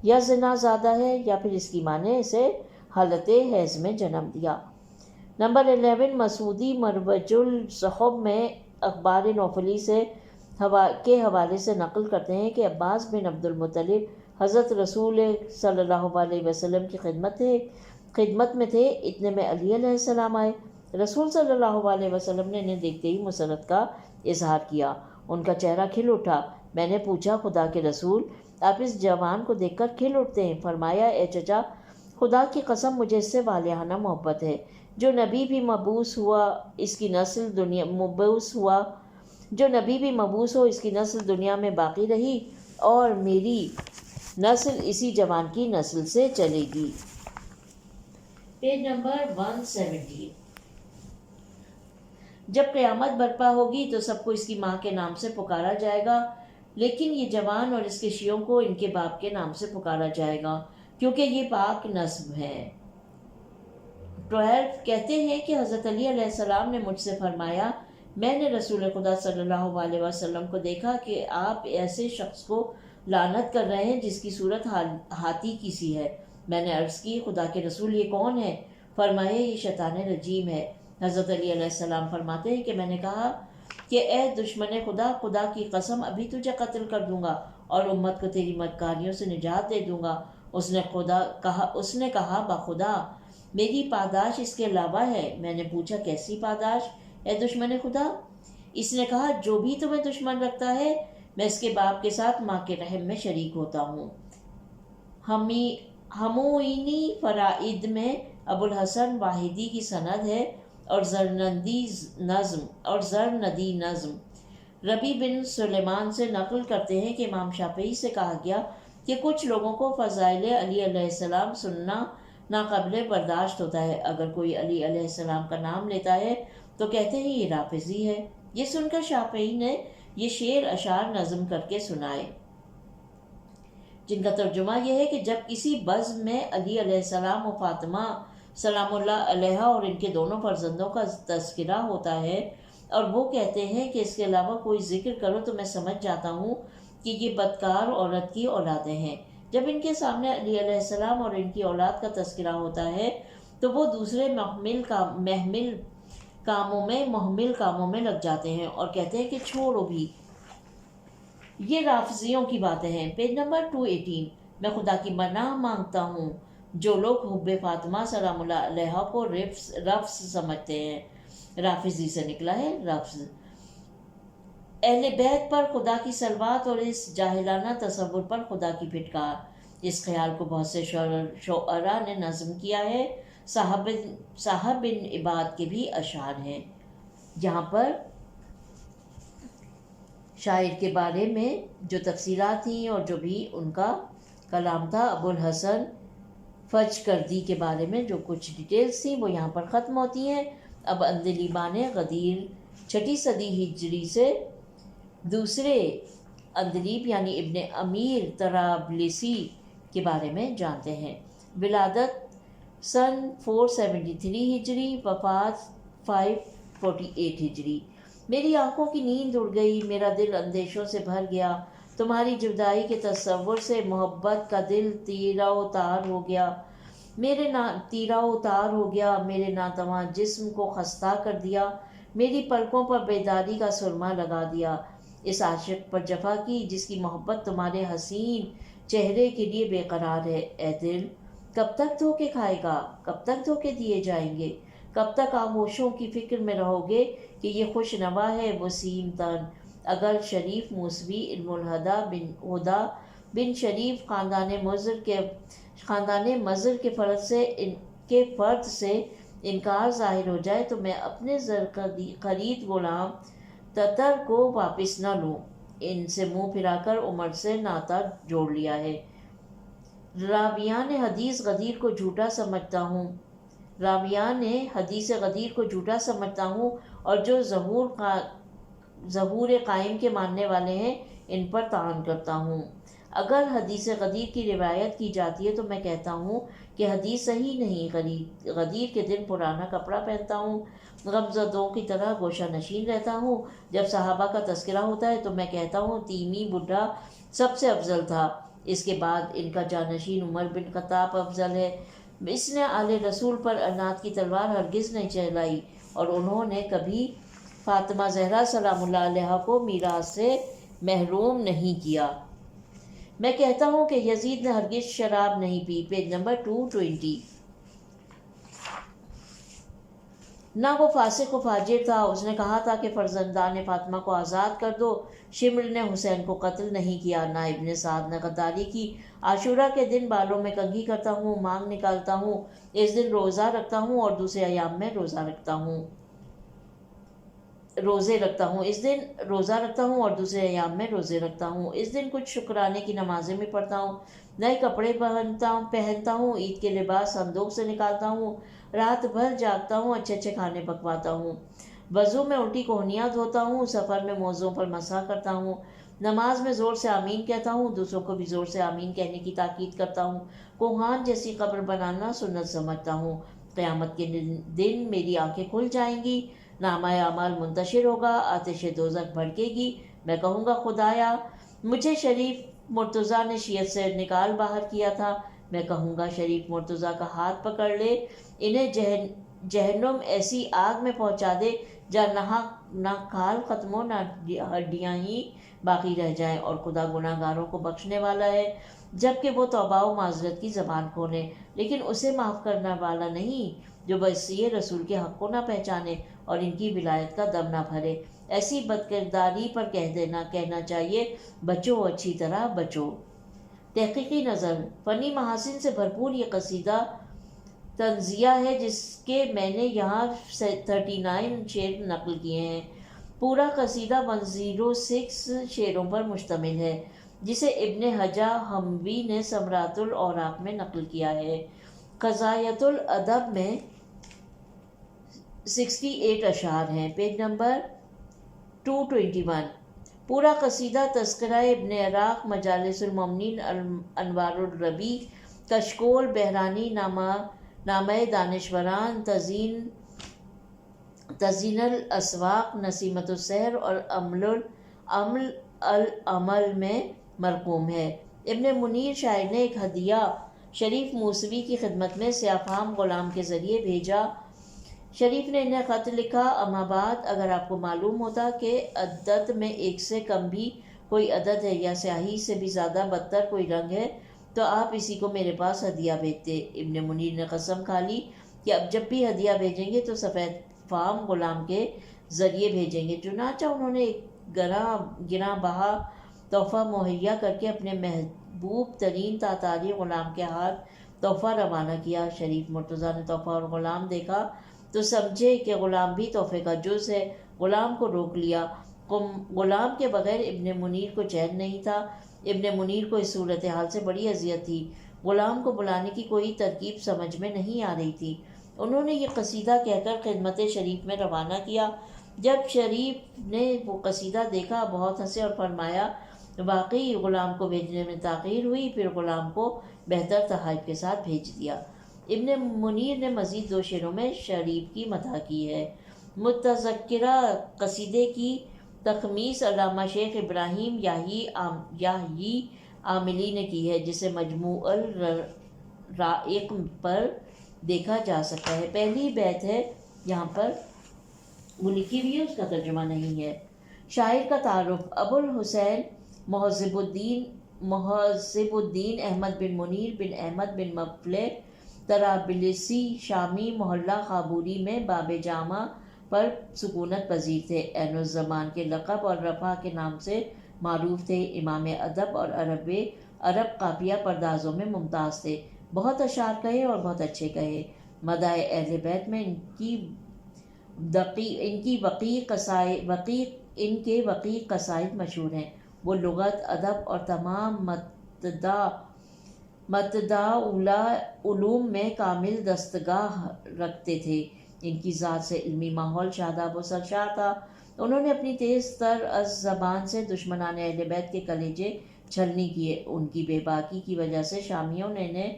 یا زنا زادہ ہے، یا پھر اس کی ماں نے اسے حالت حیض میں جنم دیا۔ نمبر 11، مسعودی مروج الصحب میں اخبار نوفلی کے حوالے سے نقل کرتے ہیں کہ عباس بن عبد المطلب حضرت رسول صلی اللہ علیہ وسلم کی خدمت میں تھے، اتنے میں علی علیہ السلام آئے۔ رسول صلی اللہ علیہ وسلم نے انہیں دیکھتے ہی مسرت کا اظہار کیا، ان کا چہرہ کھل اٹھا۔ میں نے پوچھا، خدا کے رسول، آپ اس جوان کو دیکھ کر کھل اٹھتے ہیں؟ فرمایا، اے چچا، خدا کی قسم مجھے اس سے والہانہ محبت ہے۔ جو نبی بھی مبعوث ہو اس کی نسل دنیا میں باقی رہی، اور میری نسل اسی جوان کی نسل سے چلے گی۔ Page number 170۔ جب قیامت برپا ہوگی تو سب کو اس کی ماں کے نام سے پکارا جائے گا، لیکن یہ جوان اور اس کے شیعوں کو ان کے باپ کے نام سے پکارا جائے گا، کیونکہ یہ پاک نسب ہے۔ 12 کہتے ہیں کہ حضرت علی علیہ السلام نے مجھ سے فرمایا، میں نے رسول خدا صلی اللہ علیہ وسلم کو دیکھا کہ آپ ایسے شخص کو لعنت کر رہے ہیں جس کی صورت ہاتھی کی سی ہے۔ میں نے عرض کی، خدا کے رسول، یہ کون ہے؟ فرمایا، یہ شیطان رجیم ہے۔ حضرت علی علیہ السلام فرماتے ہیں کہ میں نے کہا کہ اے دشمن خدا، خدا کی قسم ابھی تجھے قتل کر دوں گا اور امت کو تیری مکاریوں سے نجات دے دوں گا۔ اس نے کہا بخدا میری پاداش اس کے علاوہ ہے۔ میں نے پوچھا، کیسی پاداش اے دشمن خدا؟ اس نے کہا، جو بھی تمہیں دشمن رکھتا ہے میں اس کے باپ کے ساتھ ماں کے رحم میں شریک ہوتا ہوں۔ ہموئینی فرائد میں ابو الحسن واحدی کی سند ہے اور زرندی نظم ربی بن سلیمان سے نقل کرتے ہیں کہ امام شافعی سے کہا گیا کہ کچھ لوگوں کو فضائل علی علیہ السلام سننا ناقابل برداشت ہوتا ہے۔ اگر کوئی علی علیہ السلام کا نام لیتا ہے تو کہتے ہیں یہ رافضی ہے۔ یہ سن کر شافعی نے یہ شعر اشعار نظم کر کے سنائے، جن کا ترجمہ یہ ہے کہ جب کسی بزم میں علی علیہ السلام و فاطمہ سلام اللہ علیہ اور ان کے دونوں فرزندوں کا تذکرہ ہوتا ہے اور وہ کہتے ہیں کہ اس کے علاوہ کوئی ذکر کرو تو میں سمجھ جاتا ہوں کہ یہ بدکار عورت کی اولادیں ہیں۔ جب ان کے سامنے علی علیہ السلام اور ان کی اولاد کا تذکرہ ہوتا ہے تو وہ دوسرے محمل کاموں میں لگ جاتے ہیں اور کہتے ہیں کہ چھوڑو بھی، یہ رافضیوں کی باتیں ہیں۔ Page number 218۔ میں خدا کی پناہ مانگتا ہوں جو لوگ حب فاطمہ سلام اللہ علیہ کو رفض سمجھتے ہیں۔ رافضی سے نکلا ہے رفض۔ اہل بیت پر خدا کی صلوات اور اس جاہلانہ تصور پر خدا کی پھٹکار، اس خیال کو بہت سے شعراء نے نظم کیا ہے۔ صاحب بن عباد کے بھی اشعار ہیں۔ یہاں پر شاعر کے بارے میں جو تفسیرات تھیں اور جو بھی ان کا کلام تھا، ابو الحسن فجکردی کے بارے میں جو کچھ ڈیٹیلز تھیں وہ یہاں پر ختم ہوتی ہیں۔ اب اندلیبان غدیر 6 صدی ہجری سے دوسرے اندلیب یعنی ابن امیر طرابلسی کے بارے میں جانتے ہیں۔ ولادت سن 473 ہجری، وفات 548 ہجری۔ میری آنکھوں کی نیند اڑ گئی، میرا دل اندیشوں سے بھر گیا، تمہاری جدائی کے تصور سے محبت کا دل تیرہ و تار ہو گیا، میرے ناتواں جسم کو خستہ کر دیا، میری پلکوں پر بیداری کا سرما لگا دیا۔ اس عاشق پر جفا کی جس کی محبت تمہارے حسین چہرے کے لیے بے قرار ہے۔ اے دل، کب تک دھوکے کھائے گا؟ کب تک دھوکے دیے جائیں گے؟ کب تک آغوشوں کی فکر میں رہو گے کہ یہ خوش نوا ہے وسیم تن؟ اگر شریف موسوی علم الہدا بن شریف خاندان مضر کے فرد سے انکار ظاہر ہو جائے تو میں اپنے زر خرید غلام تتر کو واپس نہ لوں۔ ان سے منہ پھرا کر عمر سے ناطہ جوڑ لیا ہے۔ راویان حدیث غدیر کو جھوٹا سمجھتا ہوں اور جو ظہور قائم کے ماننے والے ہیں ان پر طعن کرتا ہوں۔ اگر حدیث غدیر کی روایت کی جاتی ہے تو میں کہتا ہوں کہ حدیث صحیح نہیں، غدیر کے دن پرانا کپڑا پہنتا ہوں، غمزدوں کی طرح گوشہ نشین رہتا ہوں۔ جب صحابہ کا تذکرہ ہوتا ہے تو میں کہتا ہوں تیمی بڈھا سب سے افضل تھا، اس کے بعد ان کا جانشین عمر بن خطاب افضل ہے۔ اس نے آل رسول پر عناد کی تلوار ہرگز نہیں چلائی، اور انہوں نے کبھی فاطمہ زہرا سلام اللہ علیہا کو میراث سے محروم نہیں کیا۔ میں کہتا ہوں کہ یزید نے ہرگز شراب نہیں پی، پیج نمبر 220۔ نہ وہ فاسق و فاجر تھا، اس نے کہا تھا کہ فرزندان فاطمہ کو آزاد کر دو۔ شمر نے حسین کو قتل نہیں کیا، نہ ابن سعد نے غداری کی۔ عاشورہ کے دن بالوں میں کنگھی کرتا ہوں، مانگ نکالتا ہوں، اس دن روزہ رکھتا ہوں اور دوسرے ایام میں روزے رکھتا ہوں، اس دن روزہ رکھتا ہوں اور دوسرے ایام میں روزے رکھتا ہوں، اس دن کچھ شکرانے کی نمازیں بھی پڑھتا ہوں، نئے کپڑے پہنتا ہوں، عید کے لباس صندوق سے نکالتا ہوں، رات بھر جاگتا ہوں، اچھے اچھے کھانے پکواتا ہوں، وضو میں الٹی کوہنیاں دھوتا ہوں، سفر میں موزوں پر مسح کرتا ہوں، نماز میں زور سے آمین کہتا ہوں، دوسروں کو بھی زور سے آمین کہنے کی تاکید کرتا ہوں، کوہان جیسی قبر بنانا سنت سمجھتا ہوں، قیامت کے دن میری آنکھیں کھل جائیں گی، نامہ اعمال منتشر ہوگا، آتش دوزخ بھڑکے گی، میں کہوں گا خدایا مجھے شریف مرتضیٰ نے شیعت سے نکال باہر کیا تھا، میں کہوں گا شریف مرتضیٰ کا ہاتھ پکڑ لے، انہیں جہنم ایسی آگ میں پہنچا دے جہاں نہ کھال ختم ہو، نہ ہڈیاں ہی باقی رہ جائیں، اور خدا گناہ گاروں کو بخشنے والا ہے جبکہ وہ توبہ و معذرت کی زبان کھولے، لیکن اسے معاف کرنے والا نہیں جو وصی رسول کے حق کو نہ پہچانے اور ان کی ولایت کا دم نہ بھرے۔ ایسی بدکرداری پر کہنا چاہیے بچو، اچھی طرح بچو۔ تحقیقی نظر، فنی محاسن سے بھرپور یہ قصیدہ تنزیہ ہے جس کے میں نے یہاں 39 شعر نقل کیے ہیں۔ پورا قصیدہ 106 شعروں پر مشتمل ہے جسے ابن حجہ حموی نے ثمرات الاوراق میں نقل کیا ہے۔ قضایۃ الادب میں 68 اشعار ہیں، پیج نمبر 221۔ پورا قصیدہ تذکرہ ابن عراق، مجالس المؤمنین، انوار الربیع، کشکول، بحرانی، نامہ دانشوران، تزیین الاسواق، نسیمۃ السحر اور العمل میں مرقوم ہے۔ ابن منیر شاعر نے ایک ہدیہ شریف موسوی کی خدمت میں سیاہ فام غلام کے ذریعے بھیجا۔ شریف نے انہیں خط لکھا، اما بعد اگر آپ کو معلوم ہوتا کہ عدد میں ایک سے کم بھی کوئی عدد ہے یا سیاہی سے بھی زیادہ بدتر کوئی رنگ ہے تو آپ اسی کو میرے پاس ہدیہ بھیجتے۔ ابن منیر نے قسم کھا لی کہ اب جب بھی ہدیہ بھیجیں گے تو سفید فام غلام کے ذریعے بھیجیں گے۔ چنانچہ انہوں نے ایک گراں بہا تحفہ مہیا کر کے اپنے محبوب ترین تاتاری غلام کے ہاتھ تحفہ روانہ کیا۔ شریف مرتضیٰ نے تحفہ اور غلام دیکھا تو سمجھے کہ غلام بھی تحفے کا جز ہے، غلام کو روک لیا۔ غلام کے بغیر ابن منیر کو چین نہیں تھا۔ ابن منیر کو اس صورتحال سے بڑی اذیت تھی، غلام کو بلانے کی کوئی ترکیب سمجھ میں نہیں آ رہی تھی۔ انہوں نے یہ قصیدہ کہہ کر خدمت شریف میں روانہ کیا۔ جب شریف نے وہ قصیدہ دیکھا بہت ہنسے اور فرمایا واقعی غلام کو بھیجنے میں تاخیر ہوئی، پھر غلام کو بہتر تحائف کے ساتھ بھیج دیا۔ ابن منیر نے مزید 2 شعروں میں شریف کی مدح کی ہے۔ متذکرہ قصیدے کی تخمیس علامہ شیخ ابراہیم یاحیی عاملی نے کی ہے جسے مجموع الرائق پر دیکھا جا سکتا ہے۔ پہلی بیت ہے، یہاں پر وہ لکھی ہوئی ہے، اس کا ترجمہ نہیں ہے۔ شاعر کا تعارف، ابو الحسین مہذب الدین احمد بن منیر بن احمد بن مفلح طرابلسی شامی، محلہ خابوری میں باب جامع پر سکونت پذیر تھے۔ عین الزمان کے لقب اور رفع کے نام سے معروف تھے۔ امام ادب اور عرب قافیہ پردازوں میں ممتاز تھے، بہت اشعار کہے اور بہت اچھے کہے۔ مدح اہل بیت میں ان کے وقیع قصائد مشہور ہیں۔ وہ لغت، ادب اور تمام متداولہ علوم میں کامل دستگاہ رکھتے تھے۔ ان کی ذات سے علمی ماحول شاداب و سرشار تھا۔ انہوں نے اپنی تیز تر از زبان سے دشمنان اہل بیت کے کلیجے چھلنی کیے۔ ان کی بے باکی کی وجہ سے شامیوں نے انہیں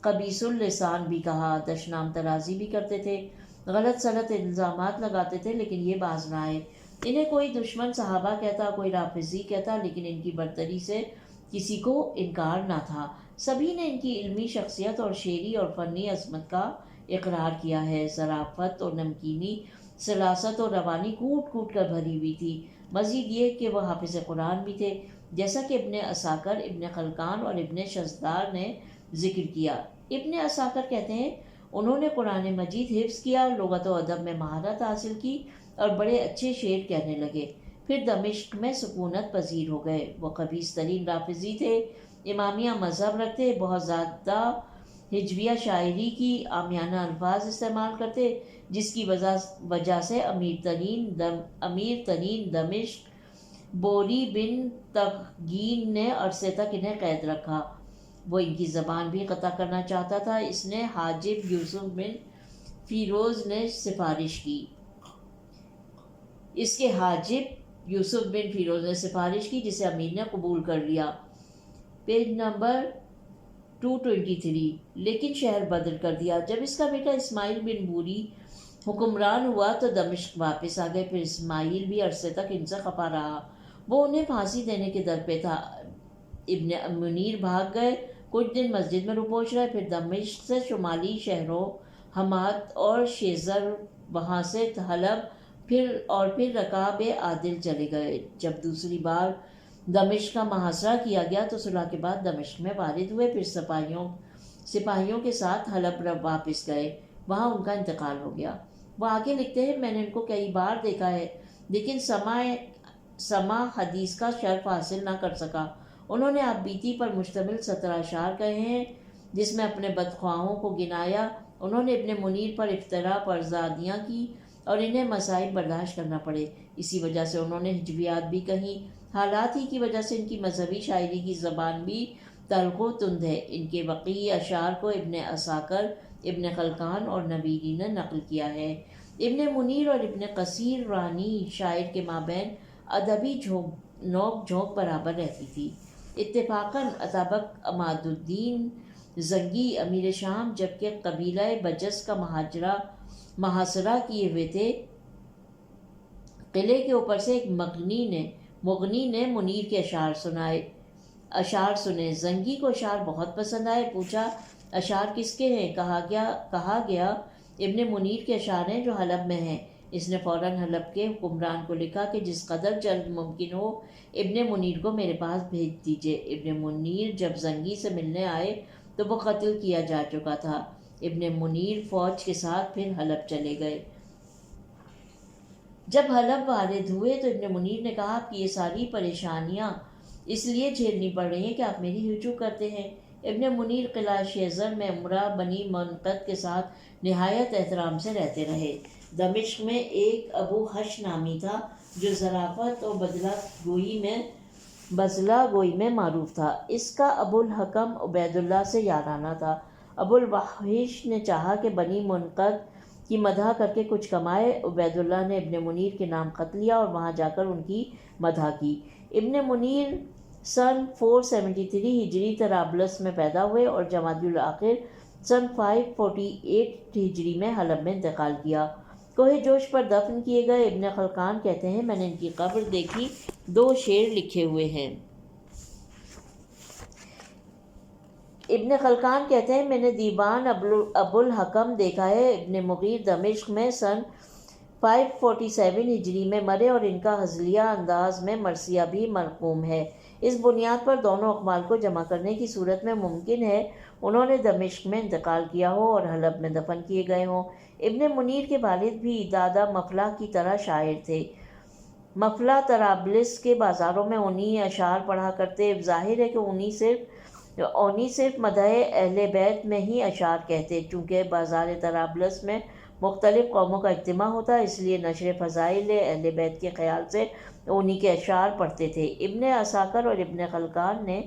قبیص اللسان بھی کہا، دشنام ترازی بھی کرتے تھے، غلط سلط الزامات لگاتے تھے، لیکن یہ باز نہ آئے۔ انہیں کوئی دشمن صحابہ کہتا، کوئی رافضی کہتا، لیکن ان کی برتری سے کسی کو انکار نہ تھا۔ سبھی نے ان کی علمی شخصیت اور شعری اور فنی عظمت کا اقرار کیا ہے۔ ظرافت اور نمکینی، سلاست اور روانی کوٹ کوٹ کر بھری ہوئی تھی۔ مزید یہ کہ وہ حافظ قرآن بھی تھے، جیسا کہ ابن عساکر، ابن خلقان اور ابن شزدار نے ذکر کیا۔ ابن عساکر کہتے ہیں انہوں نے قرآن مجید حفظ کیا، لغت و ادب میں مہارت حاصل کی اور بڑے اچھے شعر کہنے لگے۔ پھر دمشق میں سکونت پذیر ہو گئے۔ وہ خبیث ترین رافضی تھے، امامیہ مذہب رکھتے، بہت زیادہ ہجویہ شاعری کی عامیانہ الفاظ استعمال کرتے، جس کی وجہ سے امیر ترین دمشق بوری بن تغین نے عرصے تک انہیں قید رکھا۔ وہ ان کی زبان بھی قطع کرنا چاہتا تھا۔ اس نے حاجب یوسف بن فیروز نے سفارش کی۔ اس کے حاجب یوسف بن فیروز نے سفارش کی، جسے امیر نے قبول کر لیا۔ Page number 223۔ لیکن شہر بدر کر دیا۔ جب اس کا بیٹا اسماعیل بن بوری حکمران ہوا تو دمشق واپس آ گئے۔ پھر اسماعیل بھی عرصے تک ان سے خفا رہا۔ وہ انہیں پھانسی دینے کے در پہ تھا۔ ابن منیر بھاگ گئے، کچھ دن مسجد میں روپوش رہے، پھر دمشق سے شمالی شہروں حمات اور شیزر، وہاں سے حلب، پھر رکاب عادل چلے گئے۔ جب دوسری بار دمشق کا محاصرہ کیا گیا تو صلح کے بعد دمشق میں وارد ہوئے، پھر سپاہیوں کے ساتھ حلب واپس گئے، وہاں ان کا انتقال ہو گیا۔ وہ آگے لکھتے ہیں، میں نے ان کو کئی بار دیکھا ہے، لیکن سماع حدیث کا شرف حاصل نہ کر سکا۔ انہوں نے آپ بیتی پر مشتمل 17 اشعار کہے ہیں، جس میں اپنے بدخواہوں کو گنایا۔ انہوں نے ابن منیر پر افتراء پر زادیاں کی اور انہیں مصائب برداشت کرنا پڑے، اسی وجہ سے انہوں نے ہجویات بھی کہیں۔ حالات ہی کی وجہ سے ان کی مذہبی شاعری کی زبان بھی تلخ و تند ہے۔ ان کے وقیع اشعار کو ابن عساکر، ابن خلقان اور نبیلی نے نقل کیا ہے۔ ابن منیر اور ابن قصیر رانی شاعر کے مابین ادبی نوک جھونک برابر رہتی تھی۔ اتفاقاً اتابک عماد الدین زنگی امیر شام، جبکہ قبیلہ بجس کا محاصرہ کیے ہوئے تھے۔ قلعے کے اوپر سے ایک مغنی نے منیر کے اشعار سنے۔ زنگی کو اشعار بہت پسند آئے، پوچھا اشعار کس کے ہیں؟ کہا گیا ابن منیر کے اشعار ہیں جو حلب میں ہیں۔ اس نے فوراً حلب کے حکمران کو لکھا کہ جس قدر جلد ممکن ہو ابن منیر کو میرے پاس بھیج دیجیے۔ ابن منیر جب زنگی سے ملنے آئے تو وہ قتل کیا جا چکا تھا۔ ابن منیر فوج کے ساتھ پھر حلب چلے گئے۔ جب حلب وارد ہوئے تو ابن منیر نے کہا، آپ کی یہ ساری پریشانیاں اس لیے جھیلنی پڑ رہی ہیں کہ آپ میری ہجو کرتے ہیں۔ ابن منیر قلعہ شیزر میں امرا بنی منقد کے ساتھ نہایت احترام سے رہتے رہے۔ دمشق میں ایک ابو حش نامی تھا جو ظرافت اور بزلہ گوئی میں معروف تھا۔ اس کا ابو الحکم عبید اللہ سے یارانہ تھا۔ ابو الوحش نے چاہا کہ بنی منقد کی مدح کر کے کچھ کمائے۔ عبید اللہ نے ابن منیر کے نام خط لیا اور وہاں جا کر ان کی مدح کی۔ ابن منیر سن 473 ہجری طرابلس میں پیدا ہوئے اور جمادی الاخر سن 548 ہجری میں حلب میں انتقال کیا۔ کوہ جوش پر دفن کیے گئے۔ ابن خلقان کہتے ہیں، میں نے ان کی قبر دیکھی، 2 شعر لکھے ہوئے ہیں۔ ابن خلقان کہتے ہیں، میں نے دیوان ابو الحکم دیکھا ہے۔ ابن مغیر دمشق میں سن 547 ہجری میں مرے اور ان کا ہزلیہ انداز میں مرثیہ بھی مرقوم ہے۔ اس بنیاد پر دونوں اقوال کو جمع کرنے کی صورت میں ممکن ہے انہوں نے دمشق میں انتقال کیا ہو اور حلب میں دفن کیے گئے ہوں۔ ابن منیر کے والد بھی دادا مفلح کی طرح شاعر تھے۔ مفلح طرابلس کے بازاروں میں اونی اشعار پڑھا کرتے۔ ظاہر ہے کہ اونی صرف مدح اہل بیت میں ہی اشعار کہتے، چونکہ بازار طرابلس میں مختلف قوموں کا اجتماع ہوتا، اس لیے نشر فضائل اہل بیت کے خیال سے اونی کے اشعار پڑھتے تھے۔ ابن عساکر اور ابن خلقان نے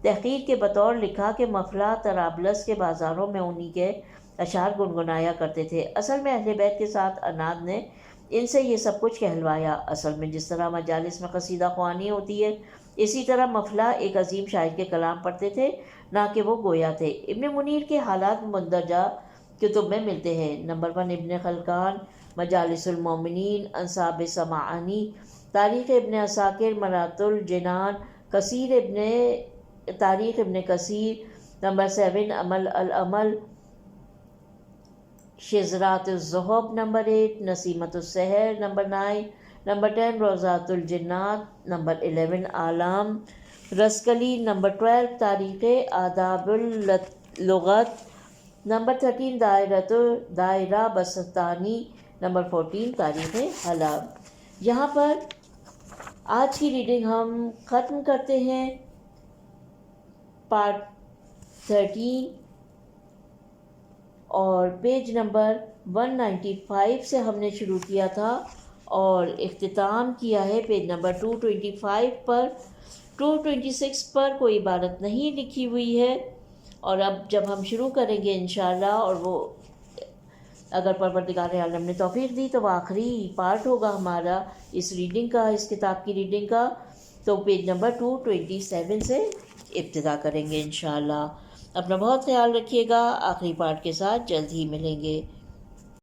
تحقیر کے بطور لکھا کہ مفلح طرابلس کے بازاروں میں اونی کے اشعار گنگنایا کرتے تھے۔ اصل میں اہل بیت کے ساتھ عناد نے ان سے یہ سب کچھ کہلوایا۔ اصل میں جس طرح مجالس میں قصیدہ خوانی ہوتی ہے، اسی طرح مفلح ایک عظیم شاعر کے کلام پڑھتے تھے نہ کہ وہ گویا تھے۔ ابن منیر کے حالات مندرجہ کتب میں ملتے ہیں۔ نمبر 1 ابن خلکان مجالس المومنین انصاب سمعانی، تاریخ ابن عساکر مرات الجنان، تاریخ ابن کثیر۔ نمبر 7 عمل العمل شذرات الذہب۔ نمبر 8 نسیمۃ السحر۔ نمبر 9 نمبر 10 روضات الجنات۔ نمبر 11 آلام رسکلی۔ نمبر 12 تاریخ آداب اللغت۔ نمبر 13 دائرہ بسطانی۔ نمبر 14 تاریخ حلب۔ یہاں پر آج کی ریڈنگ ہم ختم کرتے ہیں۔ پارٹ 13 اور پیج نمبر 195 سے ہم نے شروع کیا تھا اور اختتام کیا ہے پیج نمبر 225 پر۔ 226 پر کوئی عبارت نہیں لکھی ہوئی ہے، اور اب جب ہم شروع کریں گے انشاءاللہ، اور وہ اگر پروردگار عالم نے توفیق دی تو وہ آخری پارٹ ہوگا ہمارا اس ریڈنگ کا، اس کتاب کی ریڈنگ کا، تو پیج نمبر 227 سے ابتدا کریں گے انشاءاللہ۔ اپنا بہت خیال رکھیے گا، آخری پارٹ کے ساتھ جلد ہی ملیں گے۔